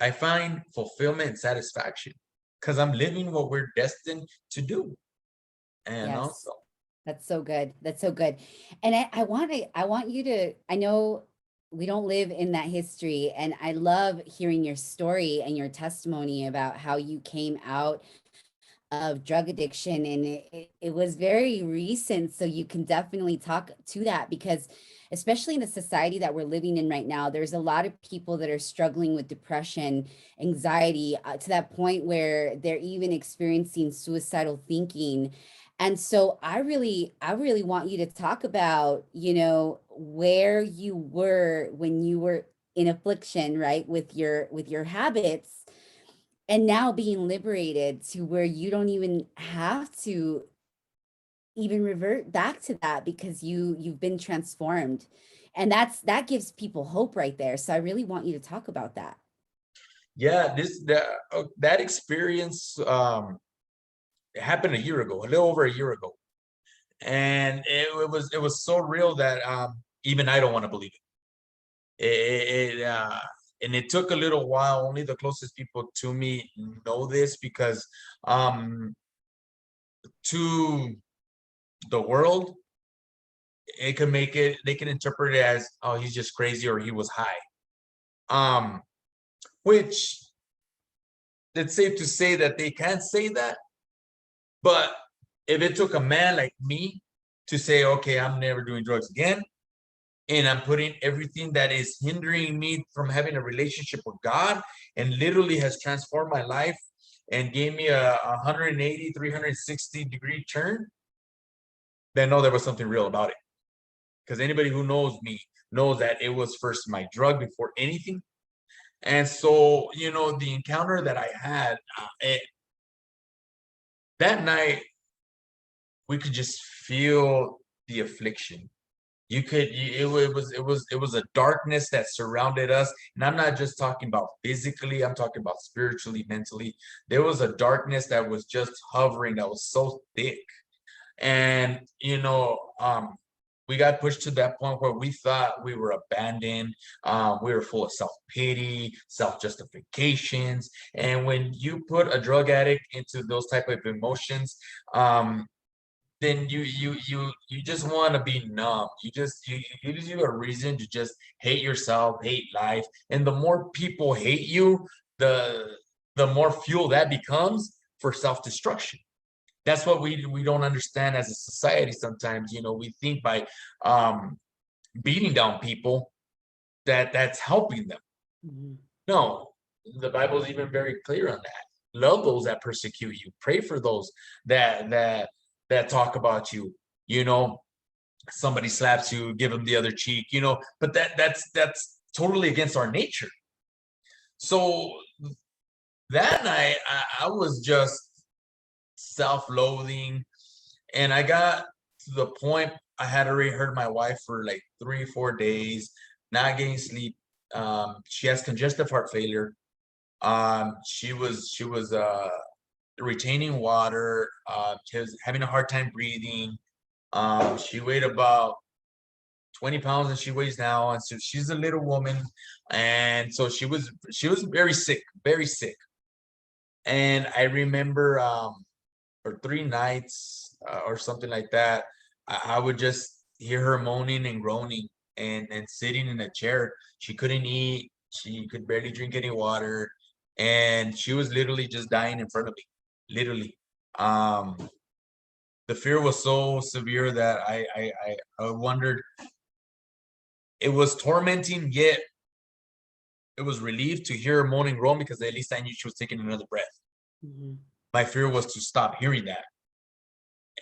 S2: I find fulfillment and satisfaction because I'm living what we're destined to do. And
S1: Yes,
S2: also,
S1: that's so good. That's so good. And I want you to, I know we don't live in that history, and I love hearing your story and your testimony about how you came out of drug addiction, and it was very recent, so you can definitely talk to that, because especially in the society that we're living in right now, there's a lot of people that are struggling with depression, anxiety, to that point where they're even experiencing suicidal thinking. And so I really want you to talk about, where you were when you were in affliction, right, with your habits, and now being liberated to where you don't even have to even revert back to that, because you've been transformed. And that gives people hope right there. So I really want you to talk about that.
S2: yeah, that experience happened a year ago, a little over a year ago. And it was so real that even I don't want to believe it. And it took a little while. Only the closest people to me know this because to the world, they can interpret it as, oh, he's just crazy or he was high. Which it's safe to say that they can't say that. But if it took a man like me to say, okay, I'm never doing drugs again, and I'm putting everything that is hindering me from having a relationship with God and literally has transformed my life and gave me a 180, 360-degree turn, then know there was something real about it. Because anybody who knows me knows that it was first my drug before anything. And so, the encounter that I had that night, we could just feel the affliction. It was a darkness that surrounded us, and I'm not just talking about physically, I'm talking about spiritually, mentally. There was a darkness that was just hovering, that was so thick. And we got pushed to that point where we thought we were abandoned. We were full of self-pity, self-justifications. And when you put a drug addict into those type of emotions, then you just want to be numb. It gives you a reason to just hate yourself, hate life. And the more people hate you, the more fuel that becomes for self-destruction. That's what we don't understand as a society. Sometimes, we think by beating down people that's helping them.
S1: Mhm.
S2: No, the Bible is even very clear on that. Love those that persecute you. Pray for those that talk about you. Somebody slaps you, give them the other cheek. But that's totally against our nature. So that night, I was just self-loathing, and I got to the point I had already heard my wife for like 3 or 4 days, not getting sleep. She has congestive heart failure. She was retaining water. She was having a hard time breathing. She weighed about 20 pounds and she weighs now, and so she's a little woman, and so she was very sick, very sick. And I remember for 3 nights or something like that, I would just hear her moaning and groaning and sitting in a chair. She couldn't eat. She could barely drink any water, and she was literally just dying in front of me, literally. Um, the fear was so severe that I wondered. It was tormenting, yet it was relief to hear her moaning groan because at least I knew she was taking another breath.
S1: Mhm.
S2: My fear was to stop hearing that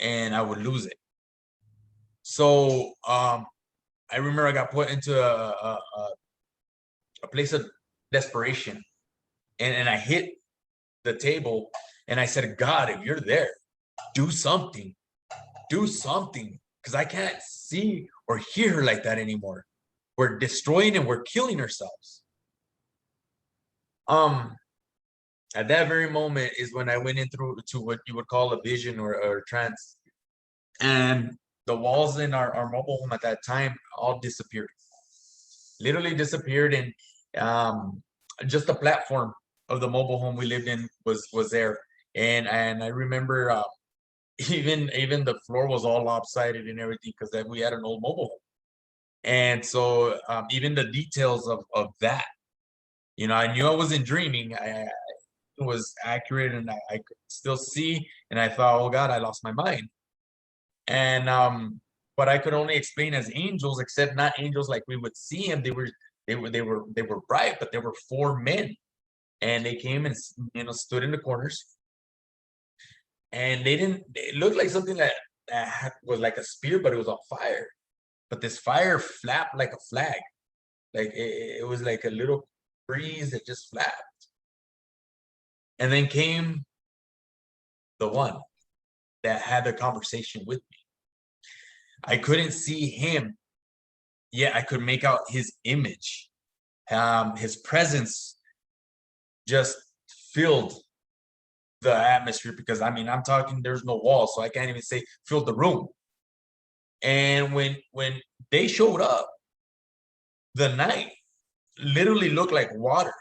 S2: and I would lose it. So I remember I got put into a place of desperation, and I hit the table and I said, God, if you're there, do something, because I can't see or hear her like that anymore. We're destroying and we're killing ourselves. At that very moment is when I went in through to what you would call a vision or trance. And the walls in our mobile home at that time all disappeared. Literally disappeared, and just the platform of the mobile home we lived in was there. And I remember even the floor was all lopsided and everything because we had an old mobile home. And so even the details of that, I knew I wasn't dreaming. It was accurate, and I could still see. And I thought, oh God, I lost my mind. And but I could only explain as angels, except not angels like we would see them. They were bright, but there were four men, and they came and stood in the corners, and it looked like something that was like a spear, but it was on fire. But this fire flapped like a flag, like it was like a little breeze that just flapped. And then came the one that had the conversation with me. I couldn't see him, yet I could make out his image. His presence just filled the atmosphere, because I'm talking, there's no wall, so I can't even say filled the room. And when they showed up, the night literally looked like water,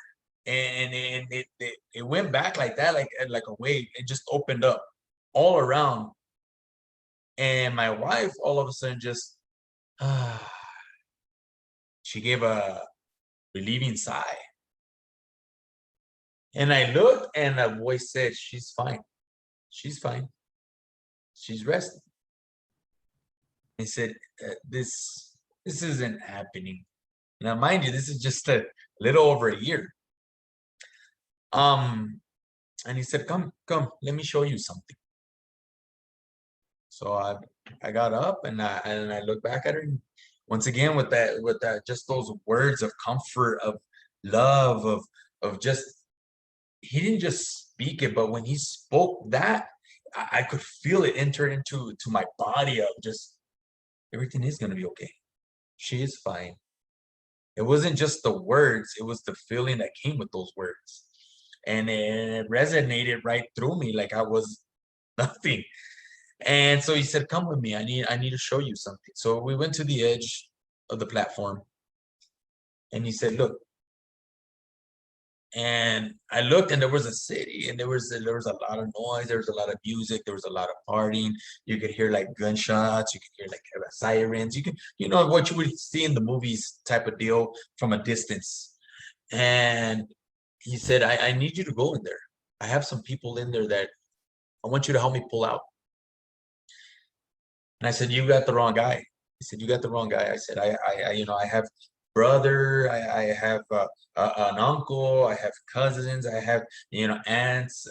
S2: and it went back like that, like a wave. It just opened up all around, and my wife all of a sudden just she gave a relieving sigh, and I looked, and a voice said, she's fine, she's fine, she's resting. He said, this isn't happening. Now, mind you, this is just a little over a year. And he said, come, let me show you something. So I got up, and I looked back at her, and once again with that just those words of comfort, of love, of just, he didn't just speak it, but when he spoke that, I could feel it enter into my body, of just, everything is gonna be okay. She is fine. It wasn't just the words, it was the feeling that came with those words. And it resonated right through me like I was nothing. And so he said, come with me. I need to show you something. So we went to the edge of the platform, and he said, look. And I looked, and there was a city, and there was a lot of noise, there was a lot of music, there was a lot of partying. You could hear like gunshots, you could hear like sirens, you could, what you would see in the movies type of deal from a distance. And he said, I need you to go in there. I have some people in there that I want you to help me pull out. And I said, you got the wrong guy. He said, you got the wrong guy. I said, I have brother, I have an uncle, I have cousins, I have, aunts.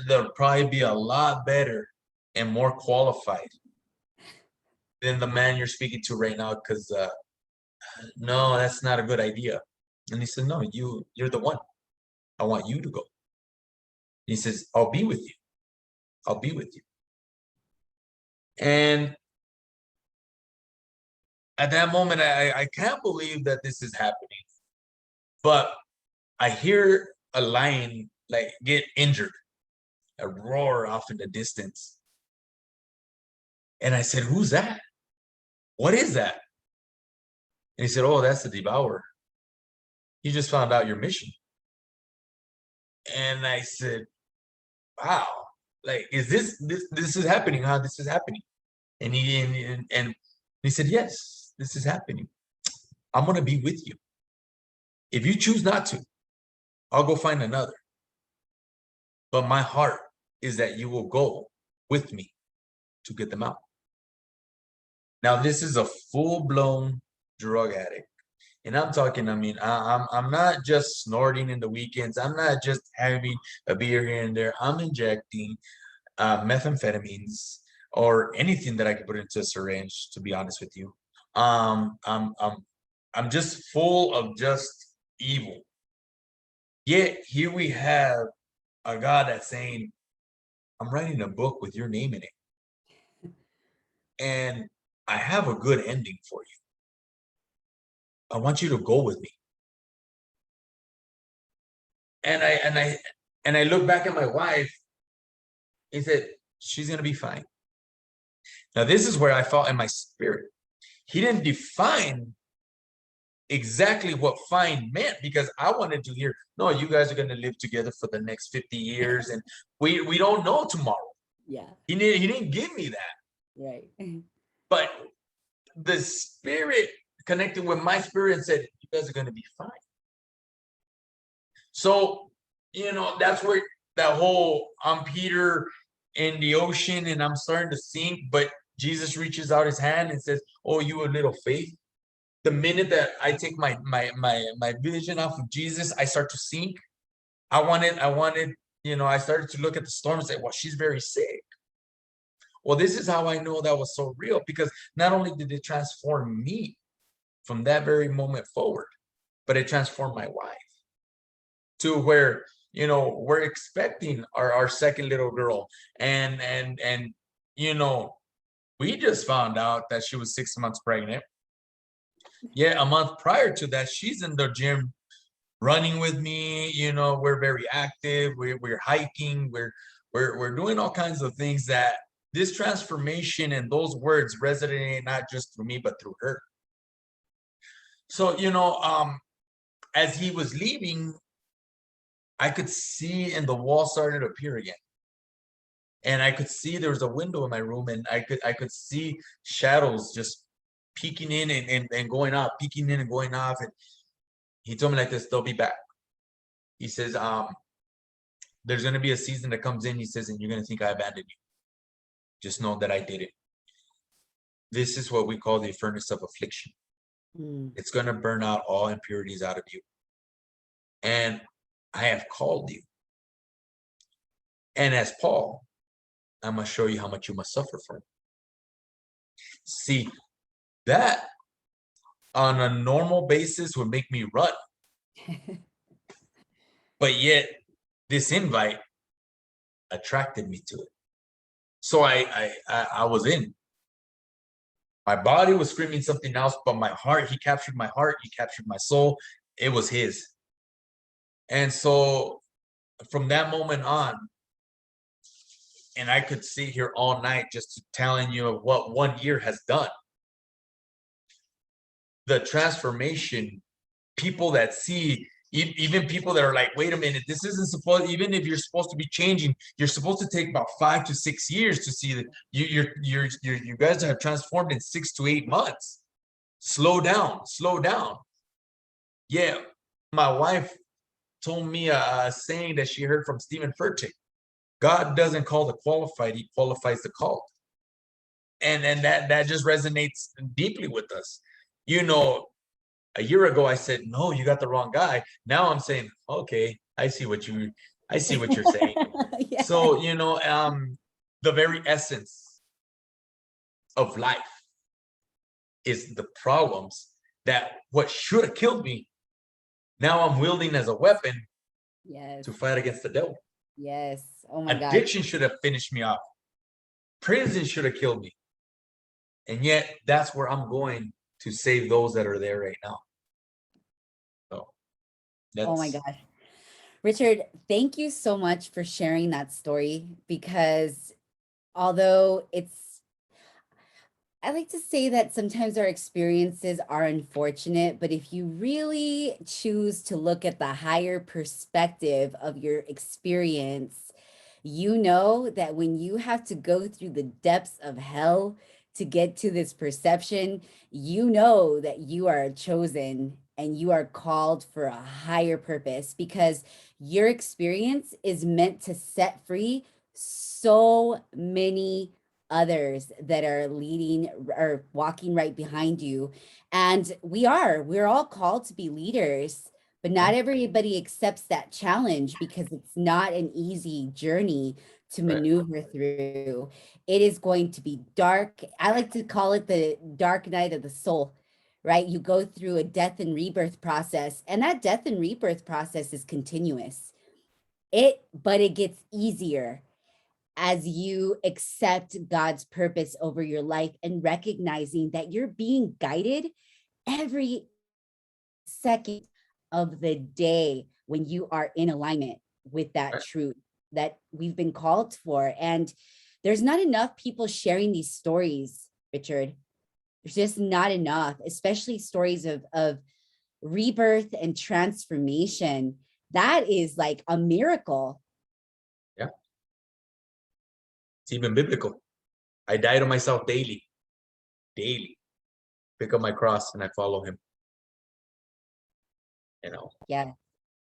S2: They'll probably be a lot better and more qualified than the man you're speaking to right now. Because no, that's not a good idea. And he said, no, you're the one. I want you to go. He says, I'll be with you. I'll be with you. And at that moment, I can't believe that this is happening. But I hear a lion like get injured, a roar off in the distance. And I said, who's that? What is that? And he said, oh, that's the devourer. He just found out your mission. And I said, wow, like, is this is happening? Huh? This is happening. And he said, yes, this is happening. I'm going to be with you. If you choose not to, I'll go find another. But my heart is that you will go with me to get them out. Now, this is a full-blown drug addict. And I'm talking, I mean, I'm not just snorting in the weekends. I'm not just having a beer here and there. I'm injecting methamphetamines or anything that I could put into a syringe, to be honest with you. Um, I'm I'm I'm just full of just evil. Yet here we have a God that's saying, I'm writing a book with your name in it, and I have a good ending for you. I want you to go with me. And I look back at my wife and said, she's gonna be fine. Now, this is where I felt in my spirit. He didn't define exactly what fine meant, because I wanted to hear, no, you guys are going to live together for the next 50 years and we don't know tomorrow.
S1: Yeah.
S2: He didn't give me that.
S1: Right.
S2: But the spirit connected with my spirit and said, you guys are going to be fine. So, that's where that whole I'm Peter in the ocean and I'm starting to sink, but Jesus reaches out his hand and says, oh, you a little faith. The minute that I take my vision off of Jesus, I start to sink. I wanted, I started to look at the storm and say, well, she's very sick. Well, this is how I know that was so real, because not only did it transform me from that very moment forward, but it transformed my wife to where, we're expecting our second little girl. And we just found out that she was 6 months pregnant. Yeah, a month prior to that, she's in the gym running with me. We're very active. We're hiking. We're doing all kinds of things that this transformation and those words resonate not just through me, but through her. So, as he was leaving, I could see, and the wall started to appear again. And I could see there was a window in my room, and I could see shadows just peeking in and going off, peeking in and going off. And he told me like this, they'll be back. He says, there's going to be a season that comes in, he says, and you're going to think I abandoned you. Just know that I did it. This is what we call the furnace of affliction. It's going to burn out all impurities out of you. And I have called you. And as Paul, I'm going to show you how much you must suffer for me. See, that on a normal basis would make me run. But yet, this invite attracted me to it. So I was in. My body was screaming something else, but my heart, he captured my heart, he captured my soul. It was his. And so from that moment on, and I could sit here all night just telling you of what 1 year has done. The transformation, people that see, even people that are like, wait a minute, this isn't supposed, even if you're supposed to be changing, you're supposed to take about 5 to 6 years to see that you guys have transformed in 6 to 8 months. Slow down, slow down. Yeah, my wife told me a saying that she heard from Stephen Furtick. God doesn't call the qualified, he qualifies the called. And that just resonates deeply with us. A year ago I said, no, you got the wrong guy. Now I'm saying, okay, I see what you're saying.
S1: Yeah.
S2: So, the very essence of life is the problems that what should have killed me, now I'm wielding as a weapon
S1: Yes.
S2: to fight against the devil.
S1: Yes. Oh my God.
S2: Addiction should have finished me off. Prison should have killed me. And yet that's where I'm going to save those that are there right now. So
S1: Oh my
S2: that's
S1: gosh. Richard, thank you so much for sharing that story, because although I like to say that sometimes our experiences are unfortunate, but if you really choose to look at the higher perspective of your experience, you know that when you have to go through the depths of hell to get to this perception, you know that you are chosen and you are called for a higher purpose, because your experience is meant to set free so many others that are leading or walking right behind you. And we're all called to be leaders, but
S2: Yeah,
S1: not everybody accepts that challenge because it's not an easy journey to
S2: right.
S1: maneuver through. It is going to be dark. I like to call it the dark night of the soul, right? You go through a death and rebirth process, and that death and rebirth process is continuous. But it gets easier as you accept God's purpose over your life and recognizing that you're being guided every second of the day when you are in alignment with that
S2: Right.
S1: truth that we've been called for. And there's not enough people sharing these stories, Richard. There's just not enough, especially stories of rebirth and transformation. That is like a miracle.
S2: Yeah, it's even biblical. I die to myself daily, daily. Pick up my cross and I follow him. You know.
S1: Yeah.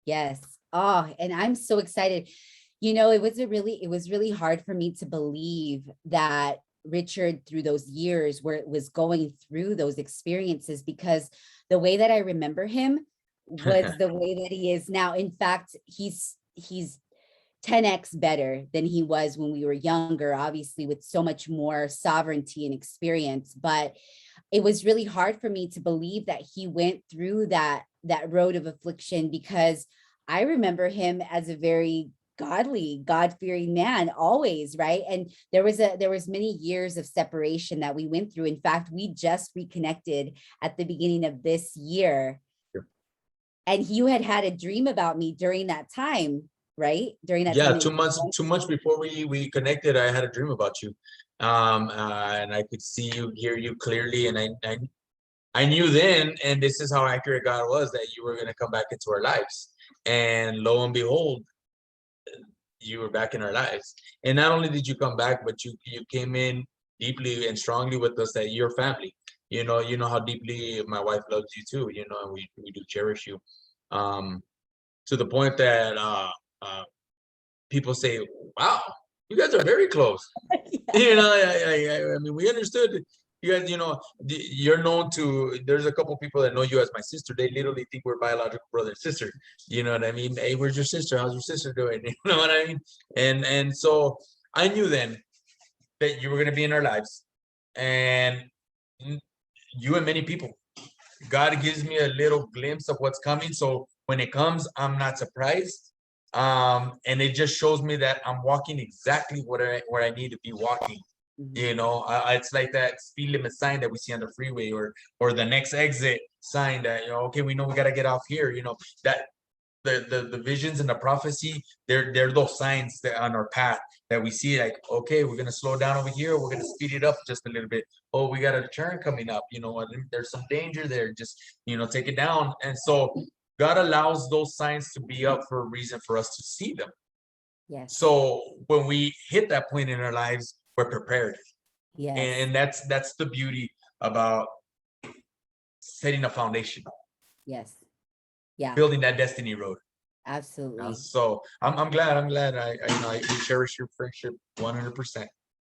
S1: Yes. Oh, and I'm so excited. You know, it was really hard for me to believe that Richard, through those years where it was going through those experiences, because the way that I remember him was the way that he is now. In fact, he's 10x better than he was when we were younger, obviously with so much more sovereignty and experience. But it was really hard for me to believe that he went through that road of affliction, because I remember him as a very godly, God-fearing man always, right? And there was many years of separation that we went through. In fact, we just reconnected at the beginning of this year, and you had a dream about me during that time, right? During that
S2: Yeah,
S1: time that you
S2: 2 months before we connected, I had a dream about you. And I could see you, hear you clearly, and I knew then, and this is how accurate God was, that you were going to come back into our lives. And lo and behold, you were back in our lives. And not only did you come back, but you came in deeply and strongly with us, that you're family. You know how deeply my wife loves you too. And we do cherish you, um, to the point that uh, people say, "Wow, you guys are very close." I mean, we understood you guys. You're known to. There's a couple people that know you as my sister. They literally think we're biological brother and sister. You know what I mean? Hey, where's your sister? How's your sister doing? You know what I mean? And so I knew then that you were gonna be in our lives, and you and many people. God gives me a little glimpse of what's coming. So when it comes, I'm not surprised. And it just shows me that I'm walking exactly where I need to be walking.
S1: Mhm.
S2: It's like that speed limit sign that we see on the freeway, or the next exit sign that, okay, we know we got to get off here. That the visions and the prophecy, they're those signs that on our path that we see, like, okay, we're gonna slow down over here, we're gonna speed it up just a little bit. Oh, we got a turn coming up, there's some danger there, just take it down. And so God allows those signs to be up for a reason, for us to see them.
S1: Yes.
S2: So when we hit that point in our lives, we're prepared.
S1: Yes.
S2: And that's the beauty about setting a foundation,
S1: Yes. Yeah,
S2: building that destiny road.
S1: absolutely.
S2: So I'm glad I we cherish your friendship 100%.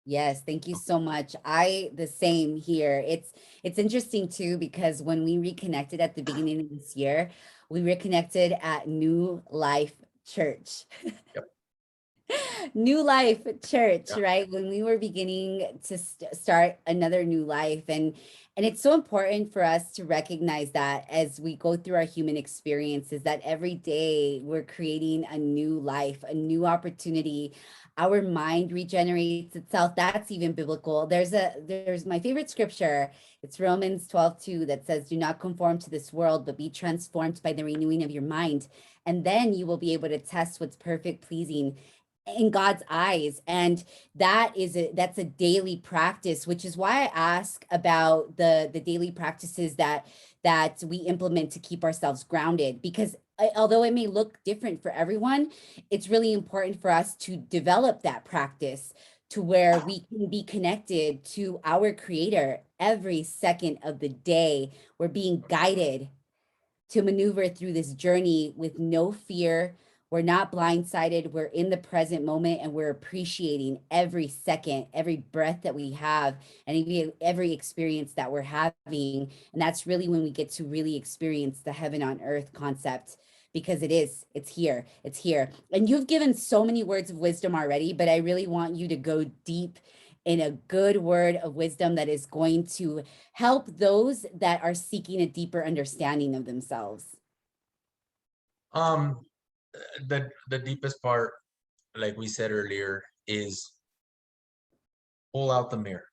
S1: Yes, thank you so much. I the same here. It's interesting too, because when we reconnected at the beginning of this year, we reconnected at New Life Church.
S2: Yep.
S1: New Life Church,
S2: Yeah.
S1: right? When we were beginning to start another new life. And it's so important for us to recognize that as we go through our human experiences, that every day we're creating a new life, a new opportunity. Our mind regenerates itself. That's even biblical. There's my favorite scripture. It's Romans 12:2, that says, "Do not conform to this world, but be transformed by the renewing of your mind. And then you will be able to test what's perfect, pleasing in God's eyes." And that's a daily practice, which is why I ask about the daily practices that we implement to keep ourselves grounded, because although it may look different for everyone, it's really important for us to develop that practice to where we can be connected to our creator every second of the day. We're being guided to maneuver through this journey with no fear, We're not blindsided. We're in the present moment and we're appreciating every second, every breath that we have, and every experience that we're having. And that's really when we get to really experience the heaven on earth concept, because it's here, it's here. And you've given so many words of wisdom already, but I really want you to go deep in a good word of wisdom that is going to help those that are seeking a deeper understanding of themselves.
S2: Um, the deepest part, like we said earlier, is pull out the mirror,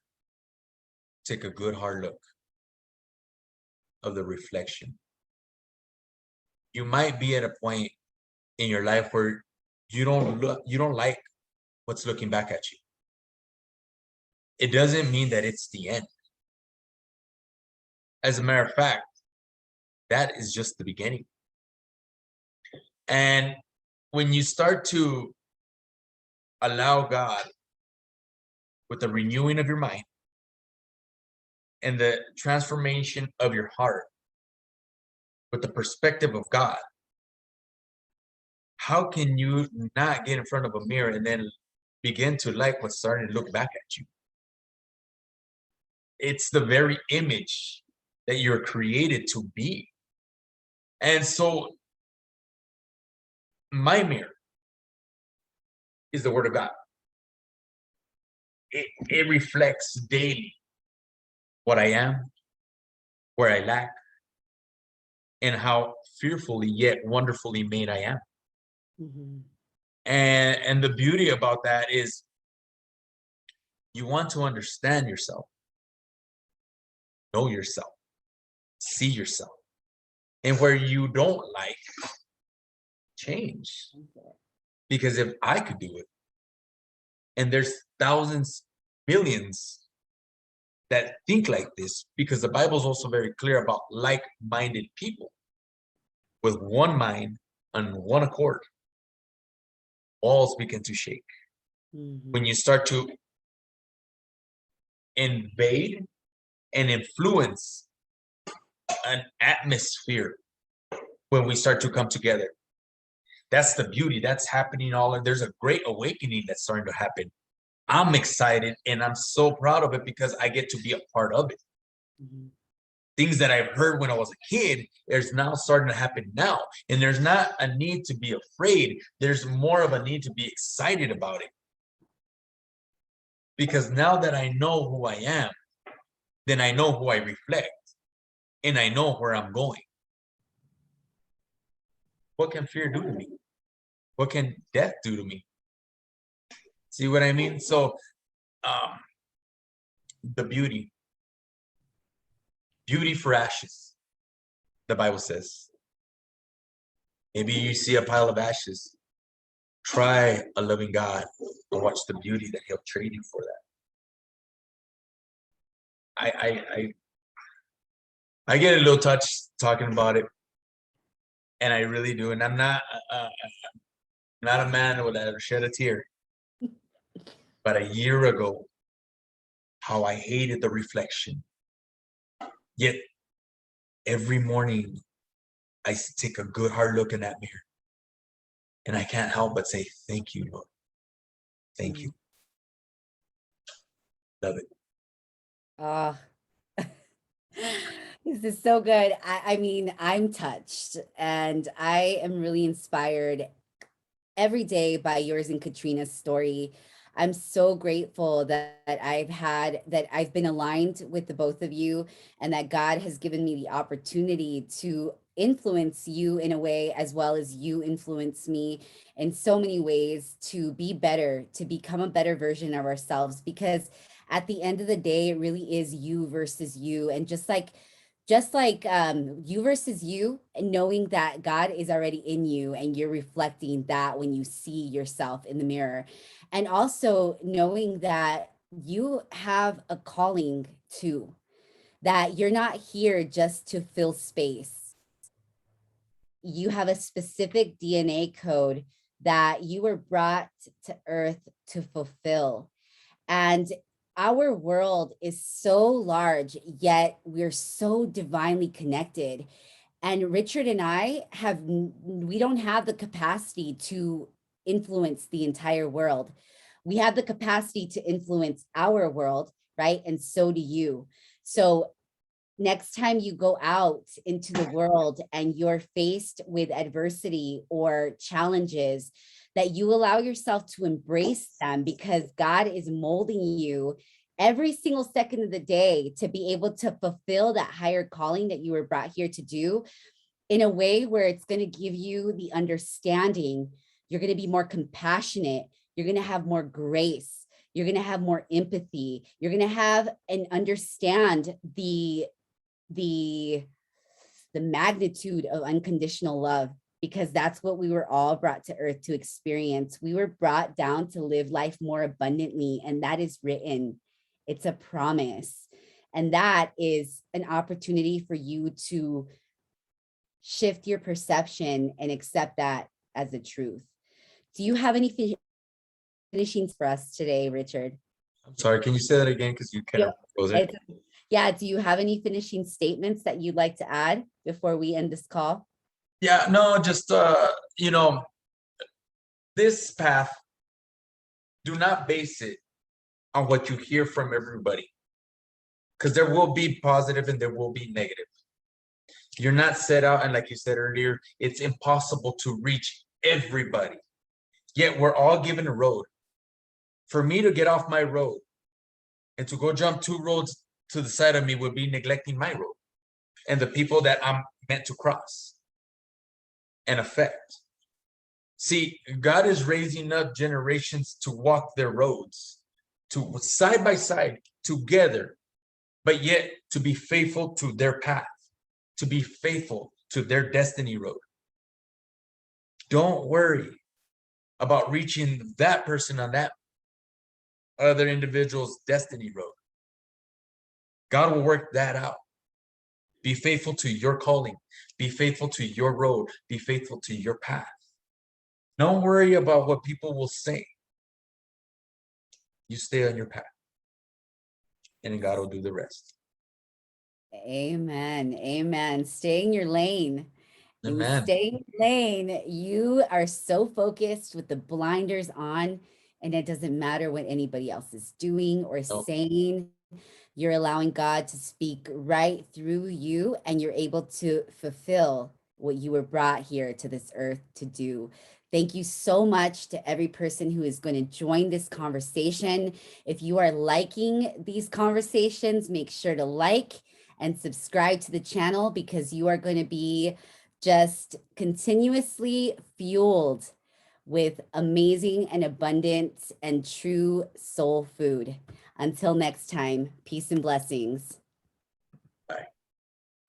S2: take a good hard look of the reflection. You might be at a point in your life where you don't like what's looking back at you. It doesn't mean that it's the end. As a matter of fact, that is just the beginning. And when you start to allow God with the renewing of your mind and the transformation of your heart with the perspective of God, how can you not get in front of a mirror and then begin to like what's starting to look back at you? It's the very image that you're created to be. And so my mirror is the word of God. It reflects daily what I am, where I lack, and how fearfully yet wonderfully made I am.
S1: Mm-hmm.
S2: And the beauty about that is you want to understand yourself, know yourself, see yourself. And where you don't like, change. Because if I could do it, and there's thousands, millions that think like this, because the Bible is also very clear about like-minded people with one mind and one accord, walls begin to shake.
S1: Mm-hmm.
S2: When you start to invade and influence an atmosphere, when we start to come together, that's the beauty that's happening all. And there's a great awakening that's starting to happen. I'm excited and I'm so proud of it because I get to be a part of it.
S1: Mm-hmm.
S2: Things that I've heard when I was a kid is now starting to happen now. And there's not a need to be afraid. There's more of a need to be excited about it. Because now that I know who I am, then I know who I reflect and I know where I'm going. What can fear do to me? What can death do to me? See what I mean? So the beauty for ashes, the Bible says. Maybe you see a pile of ashes. Try a loving God and watch the beauty that He'll trade you for that. I get a little touched talking about it, and I really do. And I'm not a man who would ever shed a tear. But a year ago, how I hated the reflection. Yet every morning, I take a good hard look in that mirror, and I can't help but say, "Thank you, Lord. Thank you. Love it."
S1: Ah, this is so good. I mean, I'm touched and I am really inspired every day by yours and Katrina's story. I'm so grateful that I've been aligned with the both of you, and that God has given me the opportunity to influence you in a way as well as you influence me in so many ways to be better, to become a better version of ourselves. Because at the end of the day, it really is you versus you. And just like you versus you, and knowing that God is already in you and you're reflecting that when you see yourself in the mirror. And also knowing that you have a calling too, that you're not here just to fill space. You have a specific DNA code that you were brought to earth to fulfill. And our world is so large, yet we're so divinely connected. And Richard and I we don't have the capacity to influence the entire world. We have the capacity to influence our world, right? And so do you. So next time you go out into the world and you're faced with adversity or challenges, that you allow yourself to embrace them, because God is molding you every single second of the day to be able to fulfill that higher calling that you were brought here to do, in a way where it's going to give you the understanding. You're going to be more compassionate. You're going to have more grace. You're going to have more empathy. You're going to have and understand the magnitude of unconditional love, because that's what we were all brought to earth to experience. We were brought down to live life more abundantly, and that is written. It's a promise. And that is an opportunity for you to shift your perception and accept that as a truth. Do you have any finishing for us today, Richard?
S2: I'm sorry, can you say that again? Because you kind
S1: Yeah.
S2: of froze it.
S1: Yeah, do you have any finishing statements that you'd like to add before we end this call?
S2: Yeah, no, just you know, this path, do not base it on what you hear from everybody, because there will be positive and there will be negative. You're not set out, and like you said earlier, it's impossible to reach everybody. Yet we're all given a road. For me to get off my road and to go jump 2 roads to the side of me would be neglecting my road and the people that I'm meant to cross and affect. See, God is raising up generations to walk their roads, to side by side, together, but yet to be faithful to their path, to be faithful to their destiny road. Don't worry about reaching that person on that other individual's destiny road. God will work that out. Be faithful to your calling. Be faithful to your road. Be faithful to your path. Don't worry about what people will say. You stay on your path, and God will do the rest.
S1: Amen. Amen. Stay in your lane. And
S2: Amen.
S1: stay in your lane. You are so focused with the blinders on, and it doesn't matter what anybody else is doing or
S2: No.
S1: saying. You're allowing God to speak right through you, and you're able to fulfill what you were brought here to this earth to do. Thank you so much to every person who is going to join this conversation. If you are liking these conversations, make sure to like and subscribe to the channel, because you are going to be just continuously fueled with amazing and abundant and true soul food. Until next time, peace and blessings.